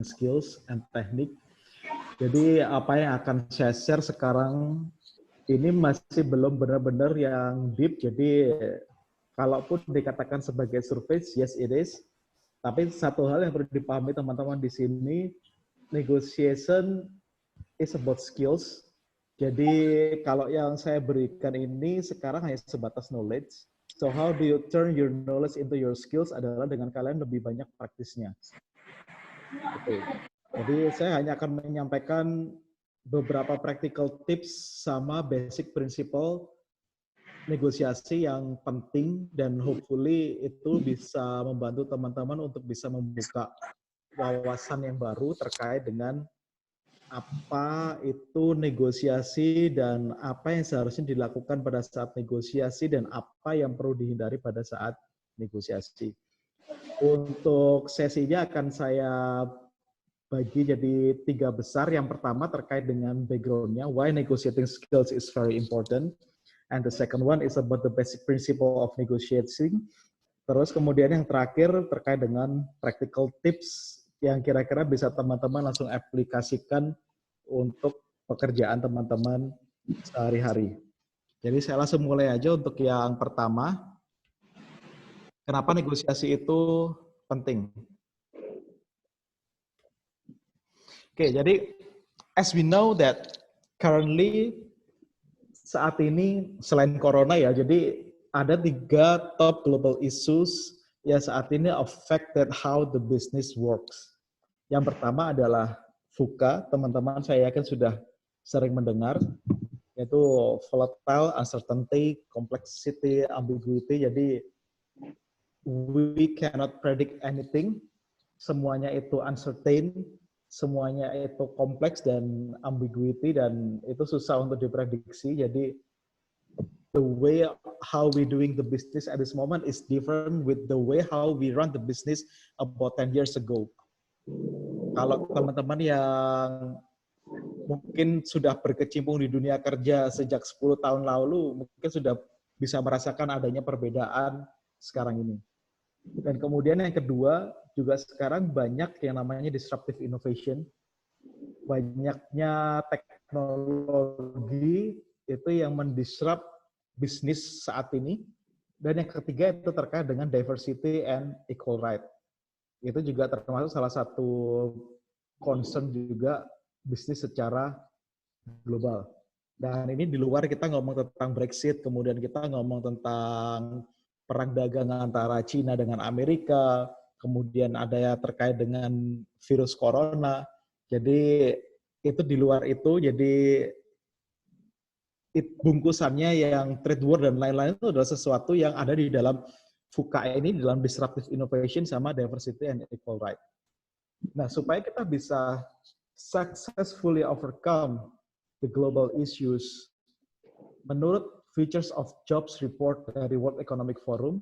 skills and teknik. Jadi apa yang akan saya share sekarang ini masih belum benar-benar yang deep. Jadi kalaupun dikatakan sebagai surface, yes it is. Tapi satu hal yang perlu dipahami teman-teman di sini, negotiation is about skills. Jadi kalau yang saya berikan ini sekarang hanya sebatas knowledge. So how do you turn your knowledge into your skills adalah dengan kalian lebih banyak praktisnya. Oke. Jadi saya hanya akan menyampaikan beberapa practical tips sama basic principle negosiasi yang penting dan hopefully itu bisa membantu teman-teman untuk bisa membuka wawasan yang baru terkait dengan apa itu negosiasi dan apa yang seharusnya dilakukan pada saat negosiasi dan apa yang perlu dihindari pada saat negosiasi. Untuk sesinya akan saya bagi jadi 3 besar. Yang pertama terkait dengan background-nya, why negotiating skills is very important. And the second one is about the basic principle of negotiating. Terus kemudian yang terakhir terkait dengan practical tips yang kira-kira bisa teman-teman langsung aplikasikan untuk pekerjaan teman-teman sehari-hari. Jadi saya langsung mulai aja untuk yang pertama. Kenapa negosiasi itu penting? Oke, jadi as we know that currently saat ini selain corona ya, jadi ada 3 top global issues yang saat ini affected how the business works. Yang pertama adalah VUCA, teman-teman saya yakin sudah sering mendengar, yaitu volatile, uncertainty, complexity, ambiguity. Jadi we cannot predict anything, semuanya itu uncertain, semuanya itu kompleks dan ambiguity dan itu susah untuk diprediksi. Jadi the way how we doing the business at this moment is different with the way how we run the business about 10 years ago. Kalau teman-teman yang mungkin sudah berkecimpung di dunia kerja sejak 10 tahun lalu, mungkin sudah bisa merasakan adanya perbedaan sekarang ini. Dan kemudian yang kedua, juga sekarang banyak yang namanya disruptive innovation. Banyaknya teknologi itu yang mendisrupt bisnis saat ini. Dan yang ketiga itu terkait dengan diversity and equal right. Itu juga termasuk salah satu concern juga bisnis secara global. Dan ini di luar kita ngomong tentang Brexit, kemudian kita ngomong tentang perang dagang antara Cina dengan Amerika, kemudian ada yang terkait dengan virus corona. Jadi itu di luar itu, jadi bungkusannya yang trade war dan lain-lain itu adalah sesuatu yang ada di dalam VUCA ini, di dalam disruptive innovation sama diversity and equal right. Nah, supaya kita bisa successfully overcome the global issues, menurut Futures of Jobs Report dari World Economic Forum,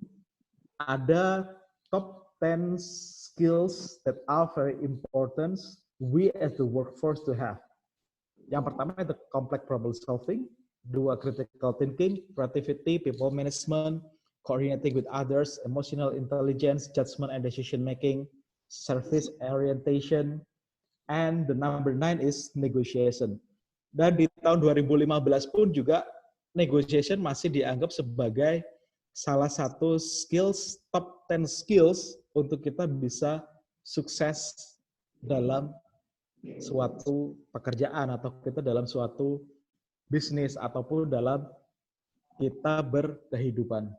ada top 10 skills that are very important we as the workforce to have. Yang pertama itu complex problem solving, 2 critical thinking, creativity, people management, coordinating with others, emotional intelligence, judgment and decision making, service orientation, and the number 9 is negotiation. Dan di tahun 2015 pun juga negotiation masih dianggap sebagai salah satu skills, top 10 skills untuk kita bisa sukses dalam suatu pekerjaan atau kita dalam suatu bisnis ataupun dalam kita berkehidupan.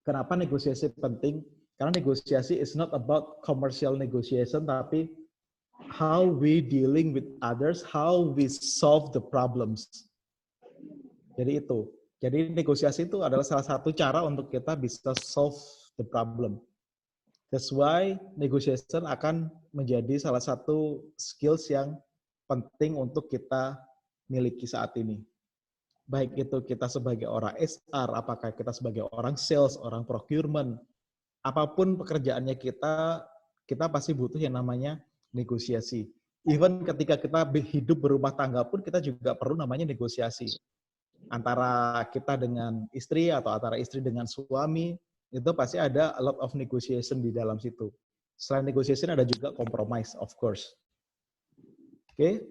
Kenapa negosiasi penting? Karena negosiasi is not about commercial negotiation, tapi how we dealing with others, how we solve the problems. Jadi itu. Jadi negosiasi itu adalah salah satu cara untuk kita bisa solve the problem. That's why negotiation akan menjadi salah satu skills yang penting untuk kita miliki saat ini. Baik itu kita sebagai orang HR, apakah kita sebagai orang sales, orang procurement, apapun pekerjaannya kita pasti butuh yang namanya negosiasi. Even ketika kita hidup berumah tangga pun kita juga perlu namanya negosiasi. Antara kita dengan istri atau antara istri dengan suami, itu pasti ada a lot of negotiation di dalam situ. Selain negotiation ada juga compromise, of course. Oke.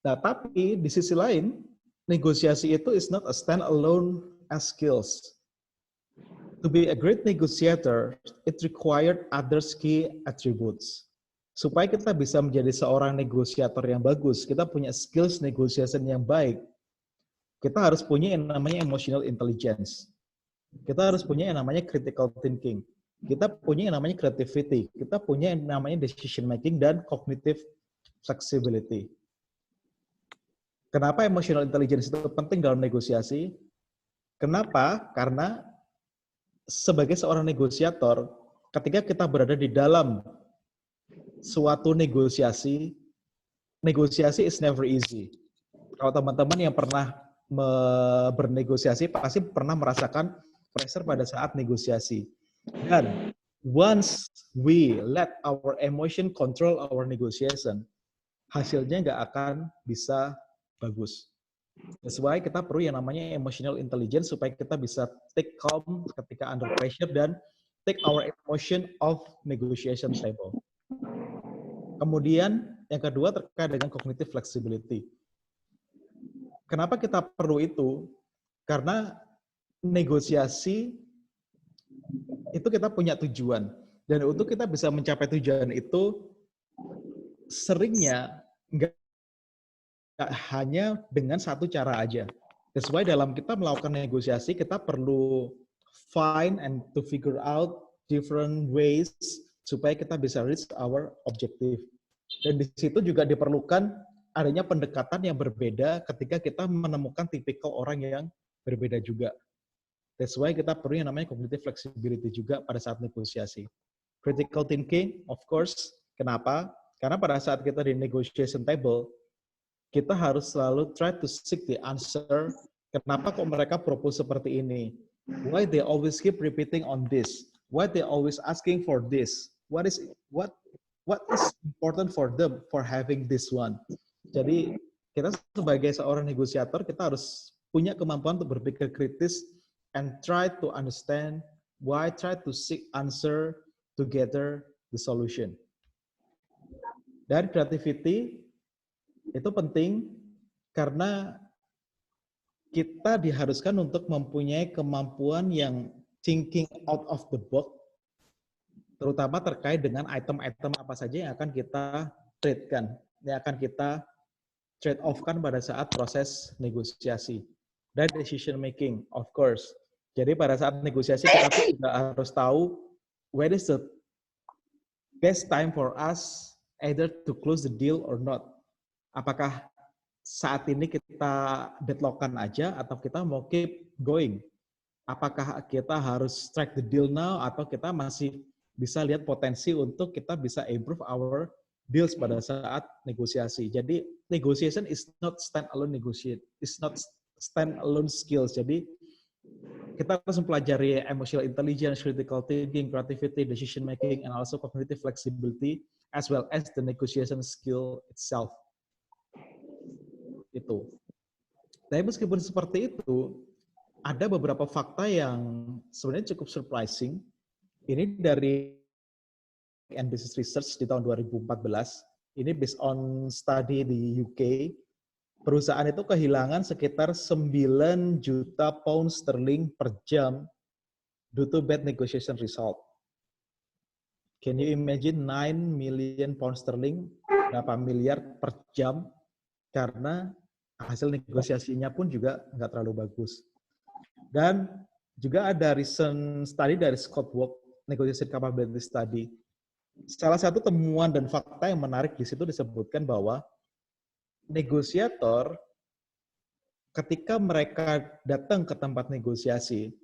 Nah, tapi di sisi lain, negosiasi itu is not a stand-alone as skills. To be a great negotiator, it required other key attributes. Supaya kita bisa menjadi seorang negosiator yang bagus, kita punya skills negotiation yang baik, kita harus punya yang namanya emotional intelligence. Kita harus punya yang namanya critical thinking. Kita punya yang namanya creativity. Kita punya yang namanya decision making dan cognitive flexibility. Kenapa emotional intelligence itu penting dalam negosiasi? Kenapa? Karena sebagai seorang negosiator, ketika kita berada di dalam suatu negosiasi, negosiasi is never easy. Kalau teman-teman yang pernah bernegosiasi pasti pernah merasakan pressure pada saat negosiasi. Dan once we let our emotion control our negotiation, hasilnya nggak akan bisa bagus. That's why kita perlu yang namanya emotional intelligence supaya kita bisa take calm ketika under pressure dan take our emotion off negotiation table. Kemudian yang kedua terkait dengan cognitive flexibility. Kenapa kita perlu itu? Karena negosiasi itu kita punya tujuan. Dan untuk kita bisa mencapai tujuan itu, seringnya nggak hanya dengan satu cara aja. That's why dalam kita melakukan negosiasi, kita perlu find and to figure out different ways supaya kita bisa reach our objective. Dan di situ juga diperlukan adanya pendekatan yang berbeda ketika kita menemukan tipikal orang yang berbeda juga. That's why kita perlu yang namanya cognitive flexibility juga pada saat negosiasi. Critical thinking, of course. Kenapa? Karena pada saat kita di negotiation table, kita harus selalu try to seek the answer. Kenapa kok mereka propose seperti ini? Why they always keep repeating on this? Why they always asking for this? What is important for them for having this one? Jadi kita sebagai seorang negosiator, kita harus punya kemampuan untuk berpikir kritis and try to understand why, try to seek answer together the solution. Dan creativity itu penting karena kita diharuskan untuk mempunyai kemampuan yang thinking out of the box, terutama terkait dengan item-item apa saja yang akan kita trade-kan, yang akan kita trade off-kan pada saat proses negosiasi. Dan decision making, of course. Jadi pada saat negosiasi kita juga harus tahu when is the best time for us either to close the deal or not. Apakah saat ini kita deadlock-kan aja atau kita mau keep going? Apakah kita harus strike the deal now atau kita masih bisa lihat potensi untuk kita bisa improve our deals pada saat negosiasi. Jadi negotiation is not stand-alone negotiate, it's not stand-alone skills. Jadi kita harus mempelajari emotional intelligence, critical thinking, creativity, decision making, and also cognitive flexibility, as well as the negotiation skill itself. Itu. Tapi meskipun seperti itu, ada beberapa fakta yang sebenarnya cukup surprising. Ini dari and Business Research di tahun 2014. Ini based on study di UK. Perusahaan itu kehilangan sekitar 9 juta pound sterling per jam due to bad negotiation result. Can you imagine 9 million pound sterling, berapa miliar per jam, karena hasil negosiasinya pun juga nggak terlalu bagus. Dan juga ada recent study dari Scott Walk, Negotiation Capability Study. Salah satu temuan dan fakta yang menarik di situ disebutkan bahwa negosiator ketika mereka datang ke tempat negosiasi,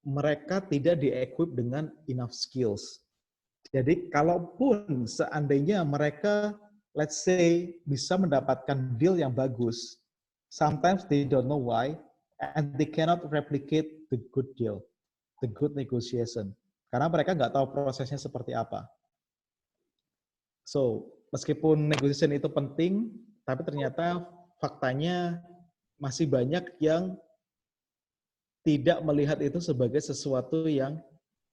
mereka tidak di-equip dengan enough skills. Jadi kalaupun seandainya mereka, let's say, bisa mendapatkan deal yang bagus, sometimes they don't know why, and they cannot replicate the good deal, the good negotiation. Karena mereka nggak tahu prosesnya seperti apa. So, meskipun negotiation itu penting, tapi ternyata faktanya masih banyak yang tidak melihat itu sebagai sesuatu yang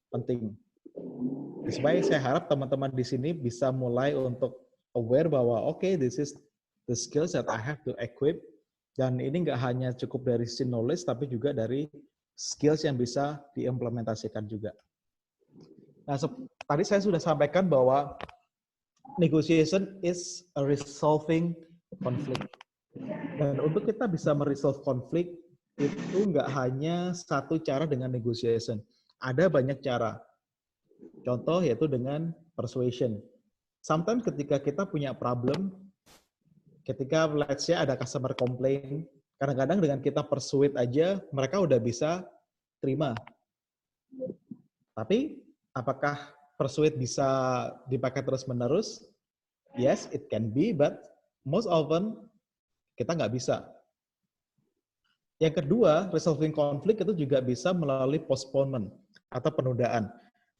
penting. Supaya saya harap teman-teman di sini bisa mulai untuk aware bahwa okay, this is the skills that I have to equip, dan ini nggak hanya cukup dari sisi knowledge, tapi juga dari skills yang bisa diimplementasikan juga. Nah, tadi saya sudah sampaikan bahwa negotiation is a resolving conflict. Dan untuk kita bisa meresolve konflik, itu nggak hanya satu cara dengan negotiation. Ada banyak cara. Contoh yaitu dengan persuasion. Sometimes ketika kita punya problem, ketika let's say ada customer complain, kadang-kadang dengan kita persuade aja, mereka udah bisa terima. Tapi apakah persuade bisa dipakai terus-menerus? Yes, it can be, but most often kita nggak bisa. Yang kedua, resolving conflict itu juga bisa melalui postponement atau penundaan.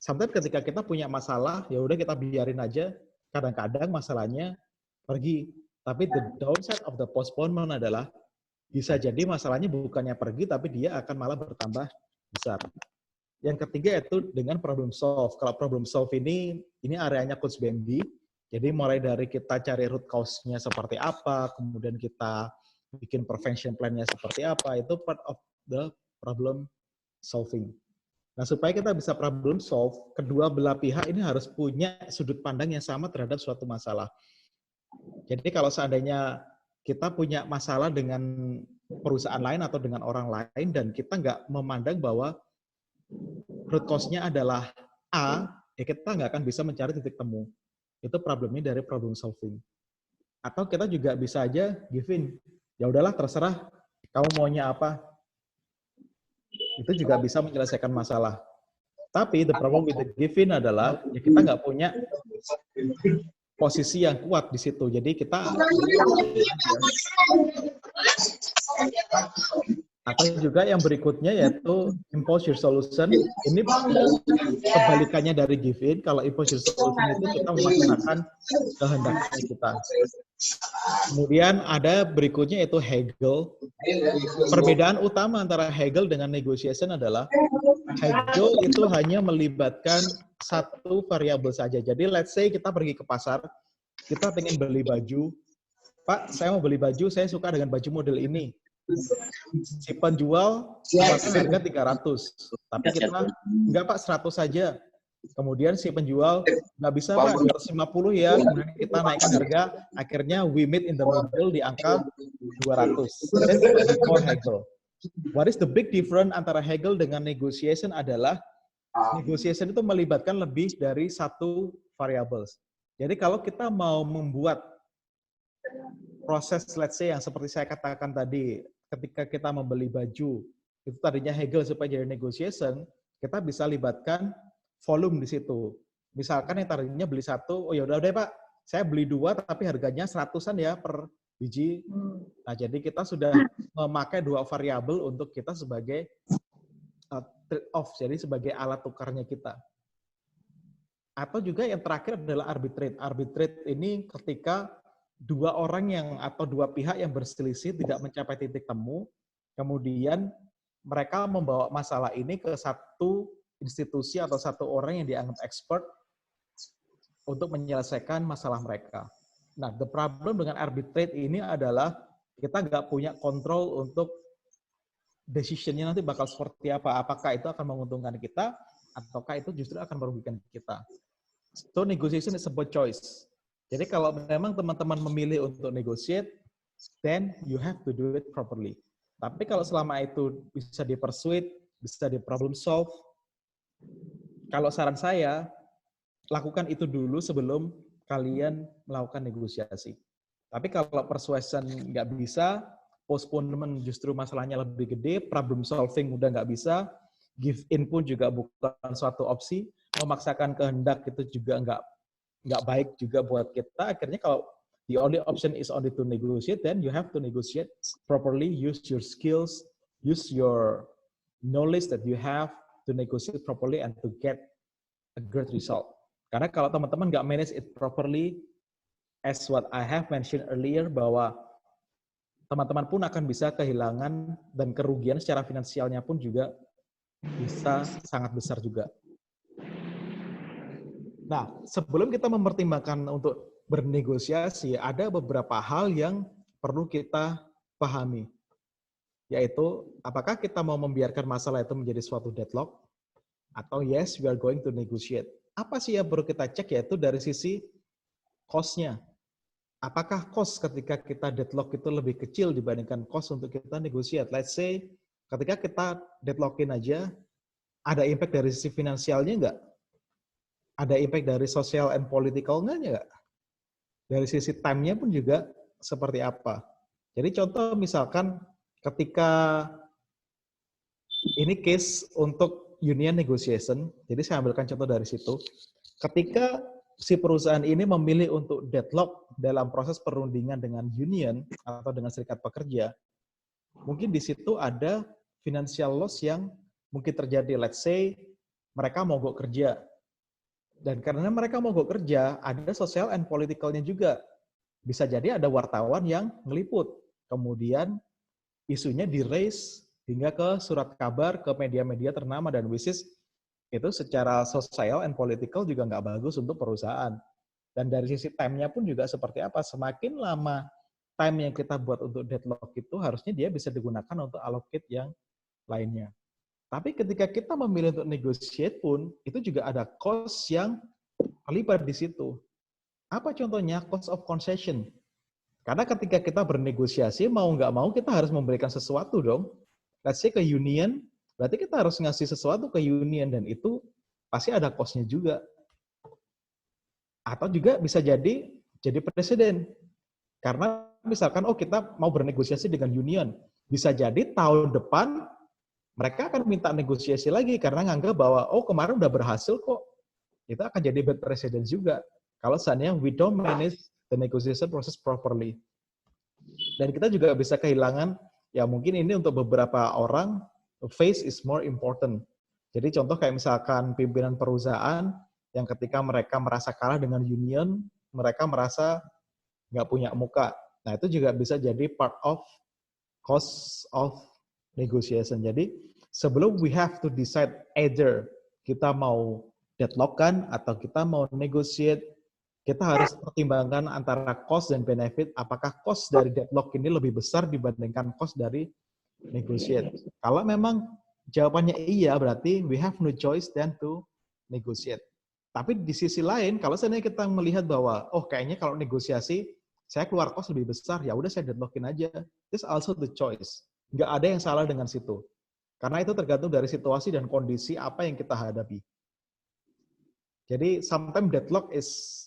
Sometimes ketika kita punya masalah, ya udah kita biarin aja. Kadang-kadang masalahnya pergi. Tapi the downside of the postponement adalah bisa jadi masalahnya bukannya pergi, tapi dia akan malah bertambah besar. Yang ketiga itu dengan problem solve. Kalau problem solve ini areanya Coach Bambi. Jadi mulai dari kita cari root cause-nya seperti apa, kemudian kita bikin prevention plan-nya seperti apa, itu part of the problem solving. Nah, supaya kita bisa problem solve, kedua belah pihak ini harus punya sudut pandang yang sama terhadap suatu masalah. Jadi kalau seandainya kita punya masalah dengan perusahaan lain atau dengan orang lain dan kita nggak memandang bahwa root cause-nya adalah A, ya kita nggak akan bisa mencari titik temu. Itu problemnya dari problem solving. Atau kita juga bisa aja give in. Ya udahlah, terserah kamu maunya apa. Itu juga bisa menyelesaikan masalah. Tapi the problem with the give in adalah ya kita nggak punya posisi yang kuat di situ. Jadi kita atau juga yang berikutnya yaitu impose your solution. Ini kebalikannya dari give in. Kalau impose your solution itu kita memaksakan kehendaknya kita. Kemudian ada berikutnya yaitu Hegel. Perbedaan utama antara Hegel dengan negotiation adalah Hegel itu hanya melibatkan satu variabel saja. Jadi let's say kita pergi ke pasar, kita pengen beli baju. Pak, saya mau beli baju, saya suka dengan baju model ini. Si penjual harga 300, tapi kita enggak Pak, 100 saja. Kemudian si penjual nggak bisa Pak, 250 ya. Kemudian kita naikkan harga, akhirnya we meet in the middle di angka 200. That's before Hegel. What is the big difference antara Hegel dengan negotiation adalah negotiation itu melibatkan lebih dari satu variabel. Jadi kalau kita mau membuat proses let's say yang seperti saya katakan tadi, ketika kita membeli baju, itu tadinya Hegel supaya jadi negotiation, kita bisa libatkan volume di situ. Misalkan yang tadinya beli satu, oh ya udah deh Pak, saya beli dua tapi harganya 100-an ya per biji. Nah, jadi kita sudah memakai dua variabel untuk kita sebagai trade off, jadi sebagai alat tukarnya kita. Atau juga yang terakhir adalah arbitrate. Arbitrate ini ketika dua orang yang atau dua pihak yang berselisih tidak mencapai titik temu, kemudian mereka membawa masalah ini ke satu institusi atau satu orang yang dianggap expert untuk menyelesaikan masalah mereka. Nah, the problem dengan arbitrate ini adalah kita nggak punya kontrol untuk decision-nya nanti bakal seperti apa. Apakah itu akan menguntungkan kita, ataukah itu justru akan merugikan kita. So, negotiation is about choice. Jadi kalau memang teman-teman memilih untuk negotiate, then you have to do it properly. Tapi kalau selama itu bisa di-persuade, bisa di-problem solve, kalau saran saya, lakukan itu dulu sebelum kalian melakukan negosiasi. Tapi kalau persuasion nggak bisa, postponement justru masalahnya lebih gede, problem solving udah nggak bisa, give in pun juga bukan suatu opsi, memaksakan kehendak itu juga nggak baik juga buat kita. Akhirnya kalau the only option is only to negotiate, then you have to negotiate properly, use your skills, use your knowledge that you have to negotiate properly and to get a good result. Karena kalau teman-teman nggak manage it properly, as what I have mentioned earlier, bahwa teman-teman pun akan bisa kehilangan dan kerugian secara finansialnya pun juga bisa sangat besar juga. Nah, sebelum kita mempertimbangkan untuk bernegosiasi, ada beberapa hal yang perlu kita pahami. Yaitu, apakah kita mau membiarkan masalah itu menjadi suatu deadlock, atau yes, we are going to negotiate. Apa sih yang perlu kita cek, yaitu dari sisi cost-nya. Apakah cost ketika kita deadlock itu lebih kecil dibandingkan cost untuk kita negotiate? Let's say, ketika kita deadlockin aja, ada impact dari sisi finansialnya nggak? Ada impact dari social and political-nya nggak? Dari sisi time-nya pun juga seperti apa? Jadi contoh misalkan ketika ini case untuk union negotiation, jadi saya ambilkan contoh dari situ. Ketika si perusahaan ini memilih untuk deadlock dalam proses perundingan dengan union atau dengan serikat pekerja, mungkin di situ ada financial loss yang mungkin terjadi. Let's say mereka mogok kerja. Dan karena mereka mogok kerja, ada social and political-nya juga. Bisa jadi ada wartawan yang ngeliput. Kemudian isunya di-raise hingga ke surat kabar, ke media-media ternama, dan which is itu secara social and political juga nggak bagus untuk perusahaan. Dan dari sisi time-nya pun juga seperti apa, semakin lama time yang kita buat untuk deadlock itu, harusnya dia bisa digunakan untuk allocate yang lainnya. Tapi ketika kita memilih untuk negotiate pun, itu juga ada cost yang terlibat di situ. Apa contohnya? Cost of concession. Karena ketika kita bernegosiasi, mau nggak mau kita harus memberikan sesuatu dong. Let's say ke union, berarti kita harus ngasih sesuatu ke union, dan itu pasti ada cost-nya juga. Atau juga bisa jadi presiden. Karena misalkan, kita mau bernegosiasi dengan union. Bisa jadi tahun depan, mereka akan minta negosiasi lagi karena nganggap bahwa, kemarin udah berhasil kok. Itu akan jadi bad precedent juga. Kalau seandainya we don't manage the negotiation process properly. Dan kita juga bisa kehilangan, ya mungkin ini untuk beberapa orang, face is more important. Jadi contoh kayak misalkan pimpinan perusahaan yang ketika mereka merasa kalah dengan union, mereka merasa nggak punya muka. Nah itu juga bisa jadi part of cost of negotiation. Jadi sebelum we have to decide either kita mau deadlock kan atau kita mau negotiate, kita harus pertimbangkan antara cost dan benefit. Apakah cost dari deadlock ini lebih besar dibandingkan cost dari negotiate? Kalau memang jawabannya iya, berarti we have no choice than to negotiate. Tapi di sisi lain, kalau seandainya kita melihat bahwa, kayaknya kalau negosiasi, saya keluar cost lebih besar, ya udah saya deadlockin aja. This also the choice. Nggak ada yang salah dengan situ. Karena itu tergantung dari situasi dan kondisi apa yang kita hadapi. Jadi sometimes deadlock is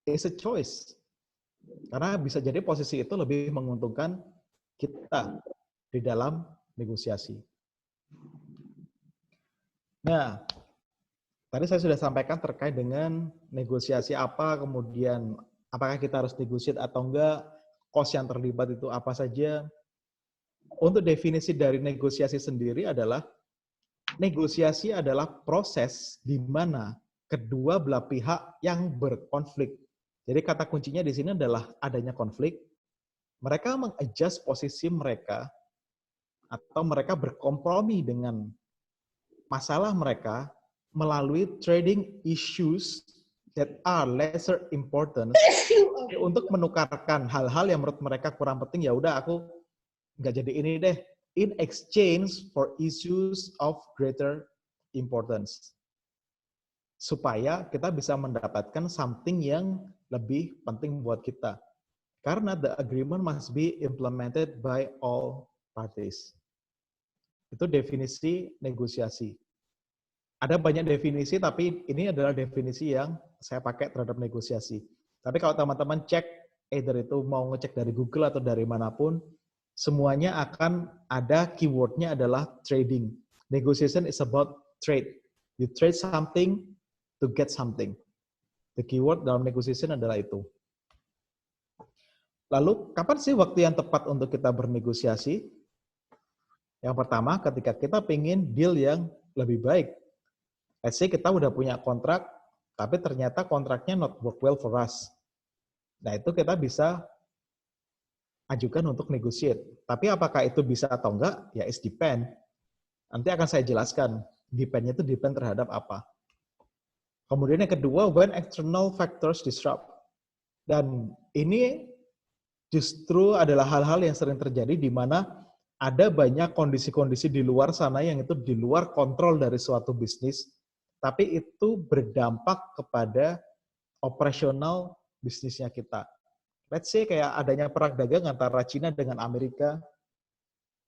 a choice. Karena bisa jadi posisi itu lebih menguntungkan kita di dalam negosiasi. Nah, tadi saya sudah sampaikan terkait dengan negosiasi apa, kemudian apakah kita harus negosiasi atau enggak, cost yang terlibat itu apa saja. Untuk definisi dari negosiasi sendiri adalah, negosiasi adalah proses di mana kedua belah pihak yang berkonflik. Jadi kata kuncinya di sini adalah adanya konflik, mereka mengadjust posisi mereka, atau mereka berkompromi dengan masalah mereka, melalui trading issues that are lesser important untuk menukarkan hal-hal yang menurut mereka kurang penting. Ya udah, aku nggak jadi ini deh, in exchange for issues of greater importance, supaya kita bisa mendapatkan something yang lebih penting buat kita. Karena the agreement must be implemented by all parties. Itu definisi negosiasi. Ada banyak definisi, tapi ini adalah definisi yang saya pakai terhadap negosiasi. Tapi kalau teman-teman cek, either itu mau ngecek dari Google atau dari manapun, semuanya akan ada keywordnya adalah trading. Negotiation is about trade. You trade something to get something. The keyword dalam negotiation adalah itu. Lalu, kapan sih waktu yang tepat untuk kita bernegosiasi? Yang pertama, ketika kita pengen deal yang lebih baik. Let's say kita udah punya kontrak, tapi ternyata kontraknya not work well for us. Nah, itu kita bisa ajukan untuk negotiate. Tapi apakah itu bisa atau enggak? Ya, it depend. Nanti akan saya jelaskan. Depend-nya itu depend terhadap apa. Kemudian yang kedua, when external factors disrupt. Dan ini justru adalah hal-hal yang sering terjadi di mana ada banyak kondisi-kondisi di luar sana yang itu di luar kontrol dari suatu bisnis, tapi itu berdampak kepada operasional bisnisnya kita. Let's say kayak adanya perang dagang antara China dengan Amerika,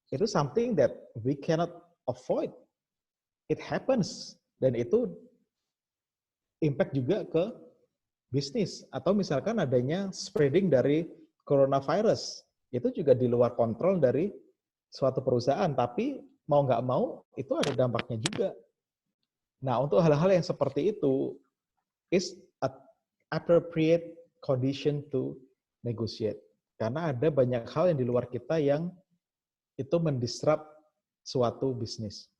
itu something that we cannot avoid. It happens. Dan itu impact juga ke bisnis. Atau misalkan adanya spreading dari coronavirus. Itu juga di luar kontrol dari suatu perusahaan. Tapi mau nggak mau, itu ada dampaknya juga. Nah, untuk hal-hal yang seperti itu, is an appropriate condition to negotiate. Karena ada banyak hal yang di luar kita yang itu mendisrupt suatu bisnis.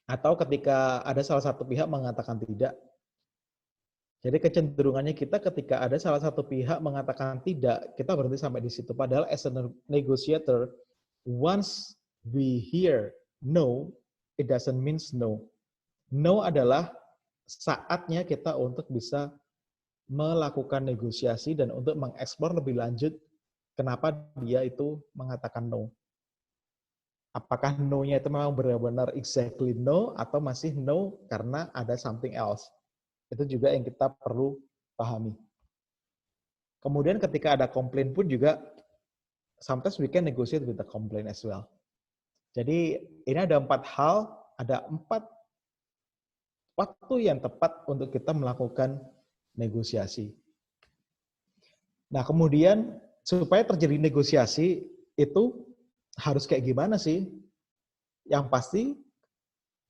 Atau ketika ada salah satu pihak mengatakan tidak. Jadi kecenderungannya kita ketika ada salah satu pihak mengatakan tidak, kita berhenti sampai di situ. Padahal as a negotiator, once we hear no, it doesn't mean no. No adalah saatnya kita untuk bisa melakukan negosiasi dan untuk mengeksplor lebih lanjut kenapa dia itu mengatakan no. Apakah no-nya itu memang benar-benar exactly no atau masih no karena ada something else. Itu juga yang kita perlu pahami. Kemudian ketika ada komplain pun juga sometimes we can negotiate with the complaint as well. Jadi ini ada 4 hal, ada 4 waktu yang tepat untuk kita melakukan negosiasi. Nah, kemudian supaya terjadi negosiasi itu harus kayak gimana sih? Yang pasti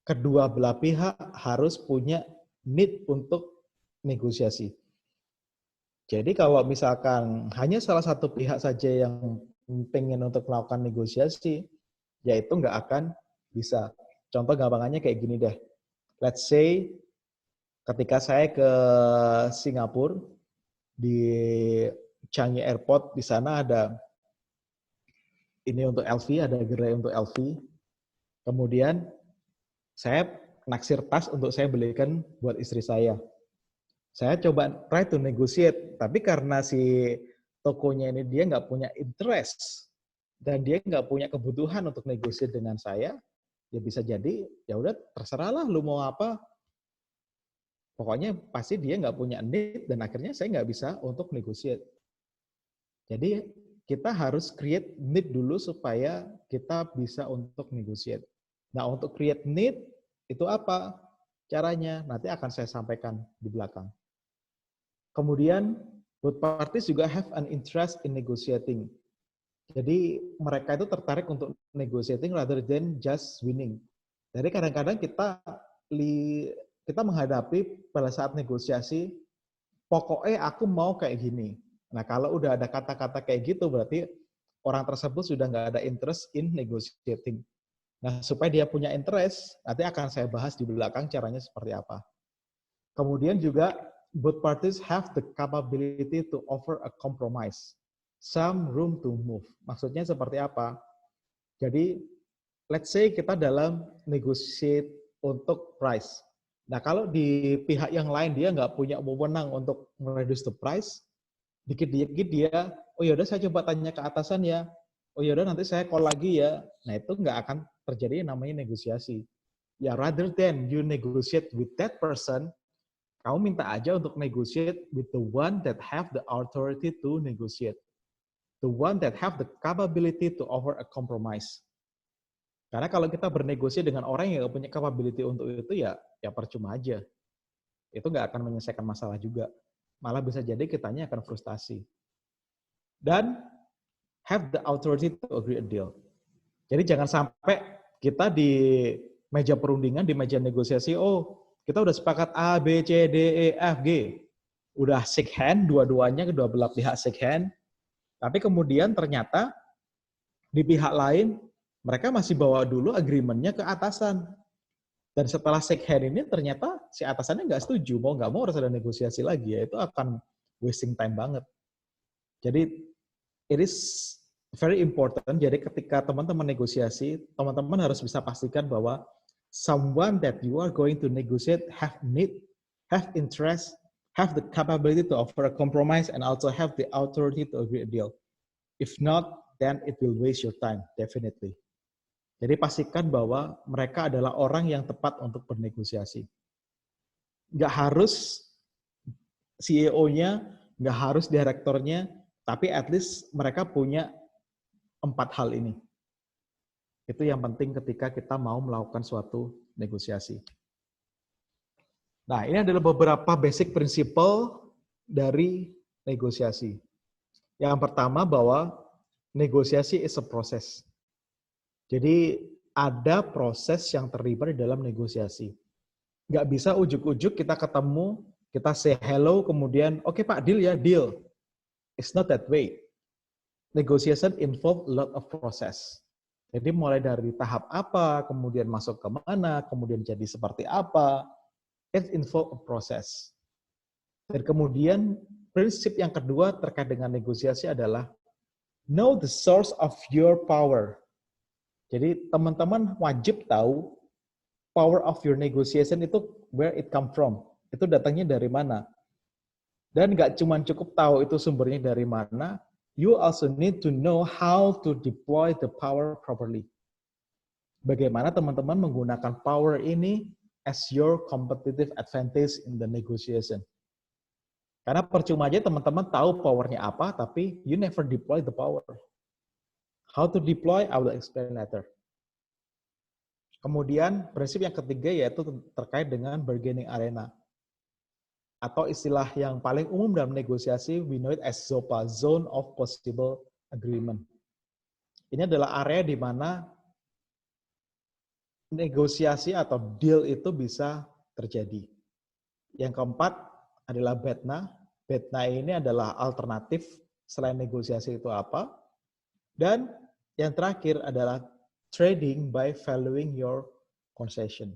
kedua belah pihak harus punya need untuk negosiasi. Jadi kalau misalkan hanya salah satu pihak saja yang pengen untuk melakukan negosiasi, ya itu nggak akan bisa. Contoh gampangannya kayak gini deh. Let's say ketika saya ke Singapura, di Changi Airport, di sana ada ini untuk LV, ada gerai untuk LV. Kemudian saya naksir tas untuk saya belikan buat istri saya. Saya coba try to negotiate, tapi karena si tokonya ini dia nggak punya interest dan dia nggak punya kebutuhan untuk negosiasi dengan saya, ya bisa jadi ya udah terserahlah lu mau apa. Pokoknya pasti dia nggak punya need dan akhirnya saya nggak bisa untuk negotiate. Jadi kita harus create need dulu supaya kita bisa untuk negotiate. Nah, untuk create need itu apa caranya? Nanti akan saya sampaikan di belakang. Kemudian, both parties juga have an interest in negotiating. Jadi mereka itu tertarik untuk negotiating rather than just winning. Jadi kadang-kadang kita menghadapi pada saat negosiasi, pokoknya aku mau kayak gini. Nah, kalau udah ada kata-kata kayak gitu, berarti orang tersebut sudah nggak ada interest in negotiating. Nah, supaya dia punya interest, nanti akan saya bahas di belakang caranya seperti apa. Kemudian juga, both parties have the capability to offer a compromise. Some room to move. Maksudnya seperti apa? Jadi, let's say kita dalam negotiate untuk price. Nah, kalau di pihak yang lain dia nggak punya wewenang untuk reduce the price, dikit-dikit dia, oh yaudah saya coba tanya ke atasan ya, oh yaudah nanti saya call lagi ya. Nah, itu nggak akan terjadi yang namanya negosiasi. Ya, rather than you negotiate with that person, kamu minta aja untuk negotiate with the one that have the authority to negotiate. The one that have the capability to offer a compromise. Karena kalau kita bernegosiasi dengan orang yang nggak punya capability untuk itu, ya percuma aja. Itu nggak akan menyelesaikan masalah juga. Malah bisa jadi kitanya akan frustasi. Dan have the authority to agree a deal. Jadi jangan sampai kita di meja perundingan, di meja negosiasi, oh kita udah sepakat A, B, C, D, E, F, G. Udah shake hand, dua-duanya, kedua belah pihak shake hand. Tapi kemudian ternyata di pihak lain, mereka masih bawa dulu agreement-nya ke atasan. Dan setelah shake hand ini ternyata si atasannya nggak setuju, mau nggak mau harus ada negosiasi lagi, ya itu akan wasting time banget. Jadi it is very important, jadi ketika teman-teman negosiasi, teman-teman harus bisa pastikan bahwa someone that you are going to negotiate have have interest, have the capability to offer a compromise, and also have the authority to agree a deal. If not, then it will waste your time, definitely. Jadi pastikan bahwa mereka adalah orang yang tepat untuk bernegosiasi. Nggak harus CEO-nya, nggak harus direkturnya, tapi at least mereka punya 4 hal ini. Itu yang penting ketika kita mau melakukan suatu negosiasi. Nah, ini adalah beberapa basic principle dari negosiasi. Yang pertama bahwa negosiasi is a process. Jadi ada proses yang terlibat di dalam negosiasi. Nggak bisa ujuk-ujuk kita ketemu, kita say hello, kemudian oke Pak, deal ya, deal. It's not that way. Negotiation involve a lot of process. Jadi mulai dari tahap apa, kemudian masuk ke mana, kemudian jadi seperti apa, it involve a process. Dan kemudian prinsip yang kedua terkait dengan negosiasi adalah know the source of your power. Jadi teman-teman wajib tahu power of your negotiation itu where it come from. Itu datangnya dari mana. Dan nggak cuma cukup tahu itu sumbernya dari mana, you also need to know how to deploy the power properly. Bagaimana teman-teman menggunakan power ini as your competitive advantage in the negotiation. Karena percuma aja teman-teman tahu powernya apa, tapi you never deploy the power. How to deploy, I will explain later. Kemudian prinsip yang ketiga yaitu terkait dengan bargaining arena. Atau istilah yang paling umum dalam negosiasi, we know it as ZOPA, Zone of Possible Agreement. Ini adalah area di mana negosiasi atau deal itu bisa terjadi. Yang keempat adalah BETNA. BETNA ini adalah alternatif selain negosiasi itu apa. Dan yang terakhir adalah trading by valuing your concession.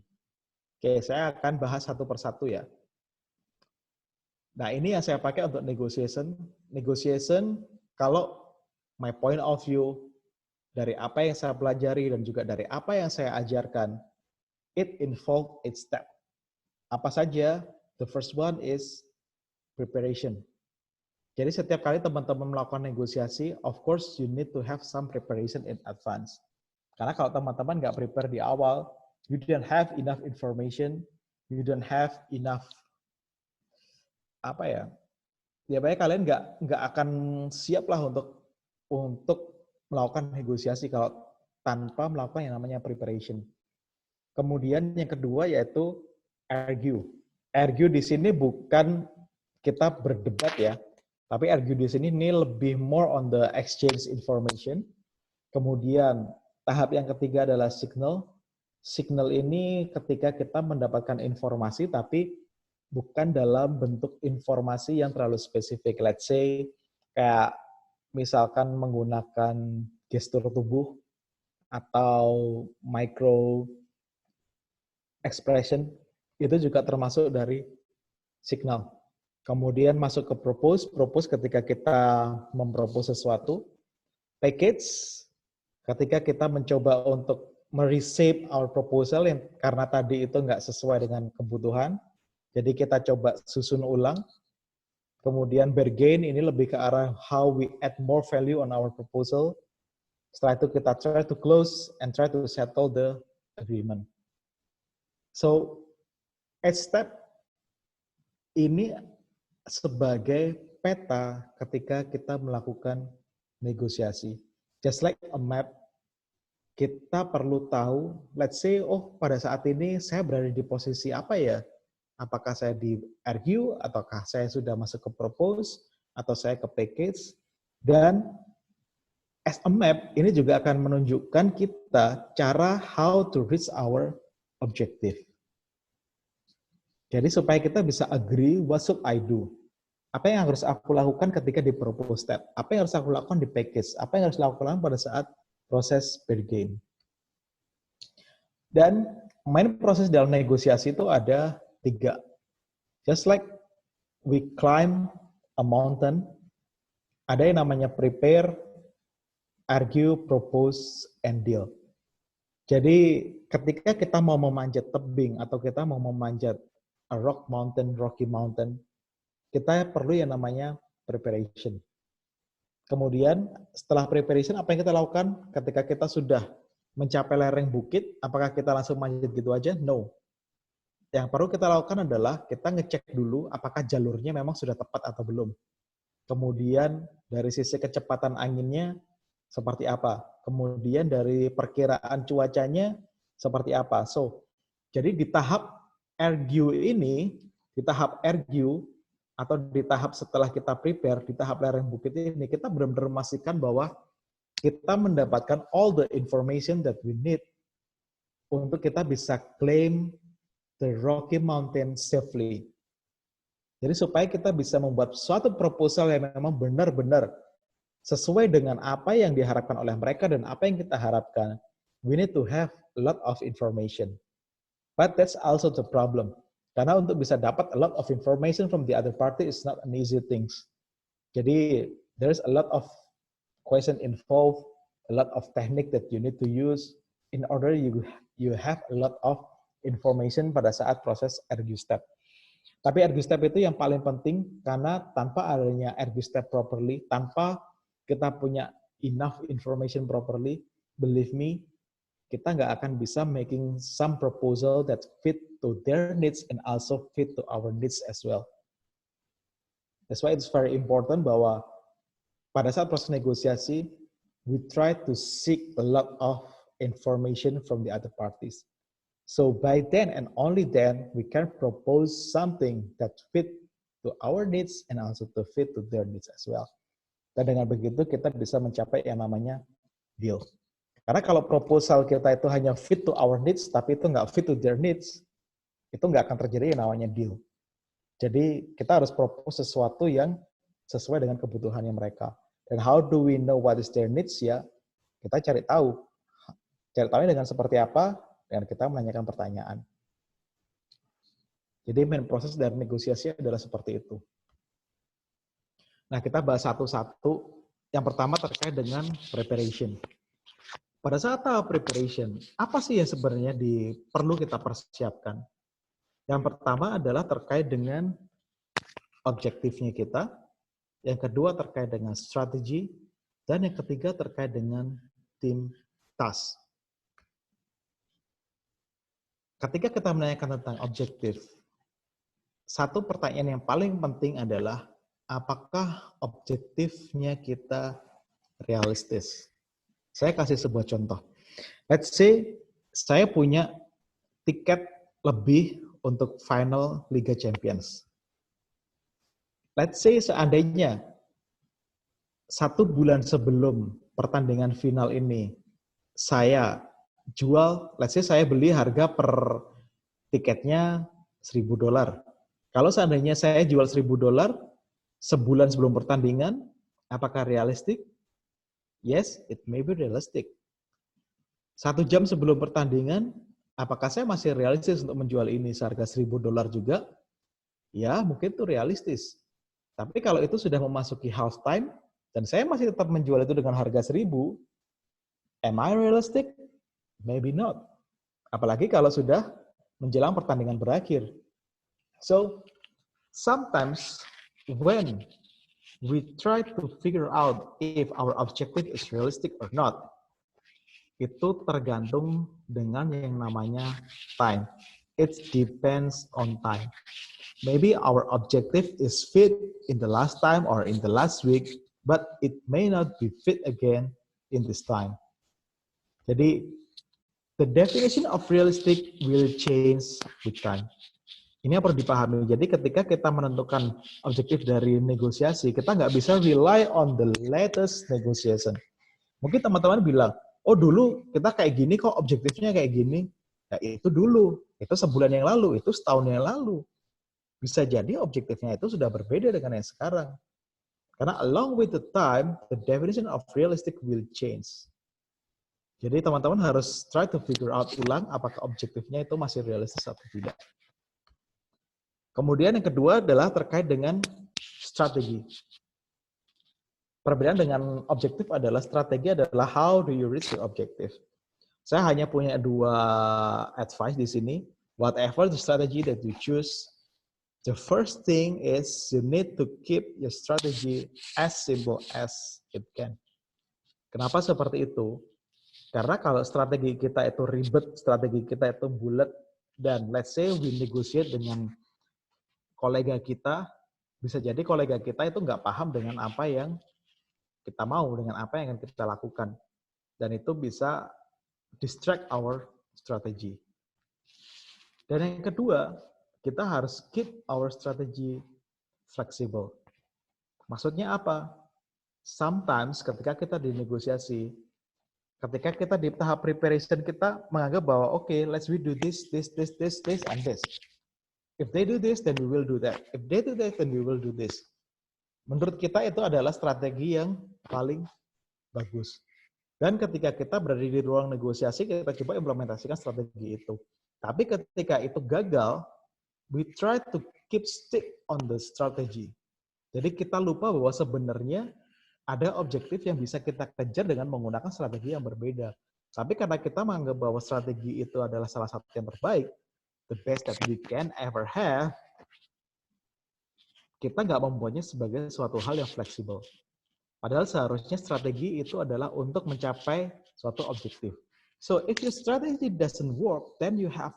Oke, saya akan bahas satu persatu ya. Nah, ini yang saya pakai untuk negotiation. Negotiation, kalau my point of view, dari apa yang saya pelajari dan juga dari apa yang saya ajarkan, it involve 8 step. Apa saja? The first one is preparation. Jadi setiap kali teman-teman melakukan negosiasi, of course you need to have some preparation in advance. Karena kalau teman-teman nggak prepare di awal, you don't have enough information, you don't have enough banyak kalian nggak akan siap lah untuk melakukan negosiasi kalau tanpa melakukan yang namanya preparation. Kemudian yang kedua yaitu argue. Argue di sini bukan kita berdebat ya, tapi argue di sini ini lebih more on the exchange information. Kemudian tahap yang ketiga adalah signal. Signal ini ketika kita mendapatkan informasi tapi bukan dalam bentuk informasi yang terlalu spesifik. Let's say kayak misalkan menggunakan gestur tubuh atau micro expression, itu juga termasuk dari signal. Kemudian masuk ke propose. Propose ketika kita mempropose sesuatu. Package, ketika kita mencoba untuk mereshape our proposal yang karena tadi itu nggak sesuai dengan kebutuhan. Jadi kita coba susun ulang. Kemudian bargain, ini lebih ke arah how we add more value on our proposal. Setelah itu kita try to close and try to settle the agreement. So, 8 step ini sebagai peta ketika kita melakukan negosiasi. Just like a map, kita perlu tahu, let's say, pada saat ini saya berada di posisi apa ya? Apakah saya di argue, ataukah saya sudah masuk ke propose, atau saya ke package. Dan as a map, ini juga akan menunjukkan kita cara how to reach our objective. Jadi supaya kita bisa agree, what should I do? Apa yang harus aku lakukan ketika di propose step? Apa yang harus aku lakukan di package? Apa yang harus aku lakukan pada saat proses bargain? Dan main proses dalam negosiasi itu ada 3. Just like we climb a mountain, ada yang namanya prepare, argue, propose, and deal. Jadi ketika kita mau memanjat tebing atau kita mau memanjat a rock mountain, rocky mountain, kita perlu yang namanya preparation. Kemudian setelah preparation, apa yang kita lakukan ketika kita sudah mencapai lereng bukit? Apakah kita langsung manjat gitu aja? No. Yang perlu kita lakukan adalah kita ngecek dulu apakah jalurnya memang sudah tepat atau belum. Kemudian dari sisi kecepatan anginnya seperti apa. Kemudian dari perkiraan cuacanya seperti apa. So, jadi di tahap RGU ini, di tahap RGU, atau di tahap setelah kita prepare, di tahap lereng bukit ini, kita benar-benar memastikan bahwa kita mendapatkan all the information that we need untuk kita bisa claim the Rocky Mountain safely. Jadi supaya kita bisa membuat suatu proposal yang memang benar-benar sesuai dengan apa yang diharapkan oleh mereka dan apa yang kita harapkan, we need to have a lot of information. But that's also the problem. Karena untuk bisa dapat a lot of information from the other party is not an easy thing. Jadi there's a lot of question involved, a lot of technique that you need to use in order you have a lot of information pada saat proses RGU step. Tapi RGU step itu yang paling penting karena tanpa adanya RGU step properly, tanpa kita punya enough information properly, believe me, kita nggak akan bisa making some proposal that fit to their needs and also fit to our needs as well. That's why it's very important bahwa pada saat proses negosiasi, we try to seek a lot of information from the other parties. So by then and only then, we can propose something that fit to our needs and also to fit to their needs as well. Dan dengan begitu kita bisa mencapai yang namanya deal. Karena kalau proposal kita itu hanya fit to our needs, tapi itu nggak fit to their needs, itu nggak akan terjadi yang namanya deal. Jadi kita harus propose sesuatu yang sesuai dengan kebutuhannya mereka. Dan how do we know what is their needs? Ya, kita cari tahu. Cari tahu dengan seperti apa, dan kita menanyakan pertanyaan. Jadi main proses dari negosiasi adalah seperti itu. Nah, kita bahas satu-satu. Yang pertama terkait dengan preparation. Pada saat tahap preparation, apa sih yang sebenarnya perlu kita persiapkan? Yang pertama adalah terkait dengan objektifnya kita, yang kedua terkait dengan strategi, dan yang ketiga terkait dengan tim task. Ketika kita menanyakan tentang objektif, satu pertanyaan yang paling penting adalah apakah objektifnya kita realistis? Saya kasih sebuah contoh. Let's say saya punya tiket lebih untuk final Liga Champions. Let's say seandainya 1 bulan sebelum pertandingan final ini saya jual, let's say saya beli harga per tiketnya $1.000. Kalau seandainya saya jual $1.000 sebulan sebelum pertandingan, apakah realistik? Yes, it may be realistic. 1 jam sebelum pertandingan, apakah saya masih realistis untuk menjual ini seharga $1.000 juga? Ya, mungkin itu realistis. Tapi kalau itu sudah memasuki half time, dan saya masih tetap menjual itu dengan harga 1.000, am I realistic? Maybe not. Apalagi kalau sudah menjelang pertandingan berakhir. So, sometimes when we try to figure out if our objective is realistic or not, itu tergantung dengan yang namanya time. It depends on time. Maybe our objective is fit in the last time or in the last week, but it may not be fit again in this time. Jadi, the definition of realistic will change with time. Ini yang perlu dipahami. Jadi ketika kita menentukan objektif dari negosiasi, kita nggak bisa rely on the latest negotiation. Mungkin teman-teman bilang, oh dulu kita kayak gini kok, objektifnya kayak gini. Ya itu dulu, itu sebulan yang lalu, itu setahun yang lalu. Bisa jadi objektifnya itu sudah berbeda dengan yang sekarang. Karena along with the time, the definition of realistic will change. Jadi teman-teman harus try to figure out ulang apakah objektifnya itu masih realistis atau tidak. Kemudian yang kedua adalah terkait dengan strategi. Perbedaan dengan objektif adalah strategi adalah how do you reach the objective. Saya hanya punya 2 advice di sini. Whatever the strategy that you choose, The first thing is you need to keep your strategy as simple as it can. Kenapa seperti itu? Karena kalau strategi kita itu ribet, strategi kita itu bulat, dan let's say we negotiate dengan kolega kita, bisa jadi kolega kita itu nggak paham dengan apa yang kita mau, dengan apa yang akan kita lakukan. Dan itu bisa distract our strategy. Dan yang kedua, kita harus keep our strategy flexible. Maksudnya apa? Sometimes ketika kita dinegosiasi, ketika kita di tahap preparation, kita menganggap bahwa okay, let's we do this, and this. If they do this, then we will do that. If they do that, then we will do this. Menurut kita itu adalah strategi yang paling bagus. Dan ketika kita berada di ruang negosiasi, kita coba implementasikan strategi itu. Tapi ketika itu gagal, we try to keep stick on the strategy. Jadi kita lupa bahwa sebenarnya ada objektif yang bisa kita kejar dengan menggunakan strategi yang berbeda. Tapi karena kita menganggap bahwa strategi itu adalah salah satu yang terbaik, the best that we can ever have, kita nggak membuatnya sebagai suatu hal yang fleksibel. Padahal seharusnya strategi itu adalah untuk mencapai suatu objektif. So if your strategy doesn't work, then you have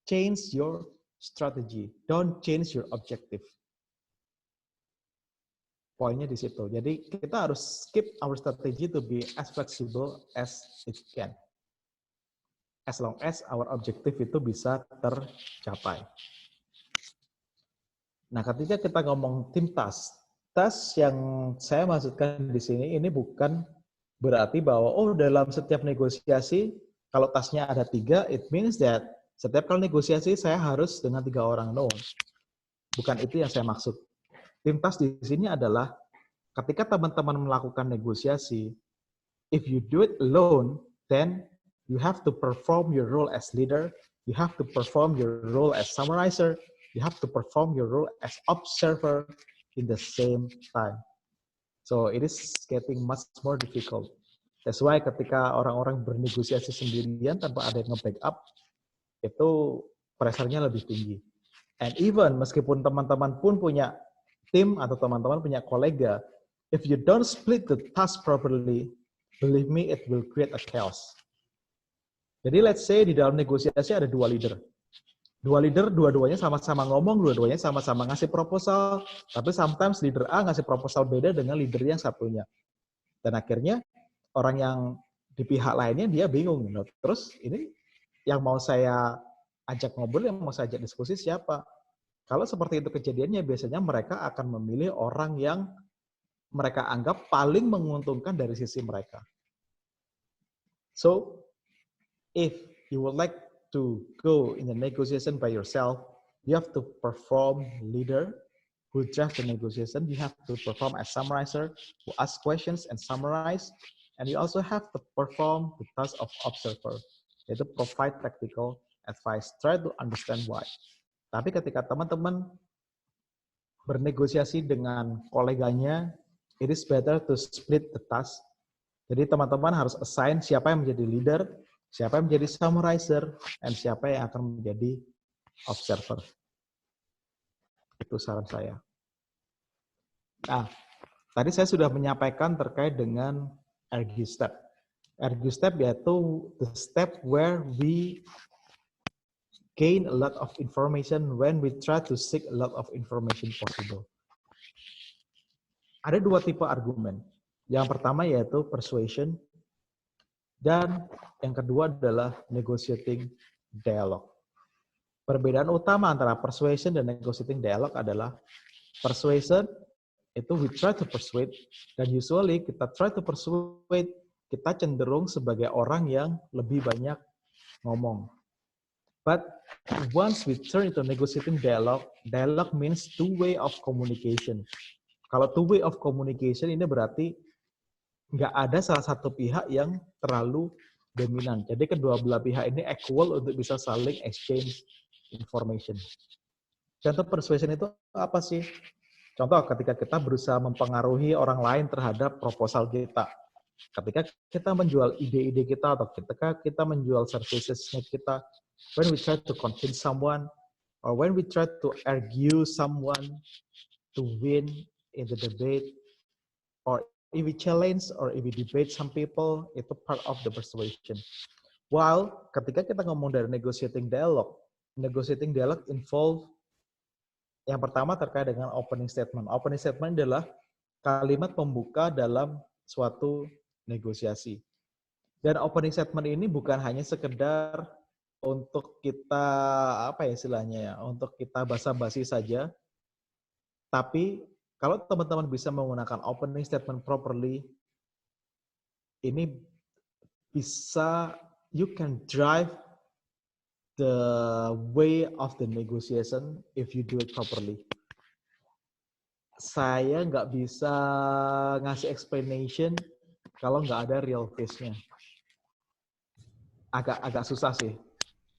changed your strategy. Don't change your objective. Poinnya di situ. Jadi kita harus keep our strategy to be as flexible as it can. As long as our objective itu bisa tercapai. Nah, ketika kita ngomong tim task yang saya maksudkan di sini ini bukan berarti bahwa dalam setiap negosiasi kalau tasnya ada 3, it means that setiap kali negosiasi saya harus dengan 3 orang. No, bukan itu yang saya maksud. Tim task di sini adalah ketika teman-teman melakukan negosiasi, if you do it alone, then you have to perform your role as leader, you have to perform your role as summarizer, you have to perform your role as observer in the same time. So it is getting much more difficult. That's why ketika orang-orang bernegosiasi sendirian tanpa ada yang nge-backup, itu pressure-nya lebih tinggi. And even meskipun teman-teman pun punya tim atau teman-teman punya kolega, if you don't split the task properly, believe me, it will create a chaos. Jadi let's say di dalam negosiasi ada 2 leader. 2 leader, dua-duanya sama-sama ngomong, dua-duanya sama-sama ngasih proposal, tapi sometimes leader A ngasih proposal beda dengan leader yang satunya. Dan akhirnya orang yang di pihak lainnya dia bingung. Terus ini yang mau saya ajak ngobrol, yang mau saya ajak diskusi siapa? Kalau seperti itu kejadiannya, biasanya mereka akan memilih orang yang mereka anggap paling menguntungkan dari sisi mereka. So, if you would like to go in the negotiation by yourself, you have to perform leader who draft the negotiation. You have to perform as summarizer who ask questions and summarize. And you also have to perform the task of observer, yaitu provide practical advice. Try to understand why. Tapi ketika teman-teman bernegosiasi dengan koleganya, it is better to split the task. Jadi teman-teman harus assign siapa yang menjadi leader, siapa yang menjadi summarizer, dan siapa yang akan menjadi observer. Itu saran saya. Nah, tadi saya sudah menyampaikan terkait dengan RG step. RG step yaitu the step where we gain a lot of information when we try to seek a lot of information possible. Ada 2 tipe argumen. Yang pertama yaitu persuasion, dan yang kedua adalah negotiating dialogue. Perbedaan utama antara persuasion dan negotiating dialogue adalah persuasion itu we try to persuade, dan usually kita try to persuade, kita cenderung sebagai orang yang lebih banyak ngomong. But once we turn into negotiating dialogue, dialogue means two way of communication. Kalau two way of communication ini berarti nggak ada salah satu pihak yang terlalu dominan. Jadi kedua belah pihak ini equal untuk bisa saling exchange information. Contoh persuasion itu apa sih? Contoh ketika kita berusaha mempengaruhi orang lain terhadap proposal kita. Ketika kita menjual ide-ide kita atau ketika kita menjual services kita, when we try to convince someone, or when we try to argue someone to win in the debate, or if we challenge or if we debate some people, itu part of the persuasion. While ketika kita ngomong dari negotiating dialogue involve yang pertama terkait dengan opening statement. Opening statement adalah kalimat pembuka dalam suatu negosiasi. Dan opening statement ini bukan hanya sekedar untuk kita apa ya istilahnya ya, untuk kita basa-basi saja. Tapi kalau teman-teman bisa menggunakan opening statement properly, ini bisa you can drive the way of the negotiation if you do it properly. Saya nggak bisa ngasih explanation kalau nggak ada real face-nya. Agak susah sih.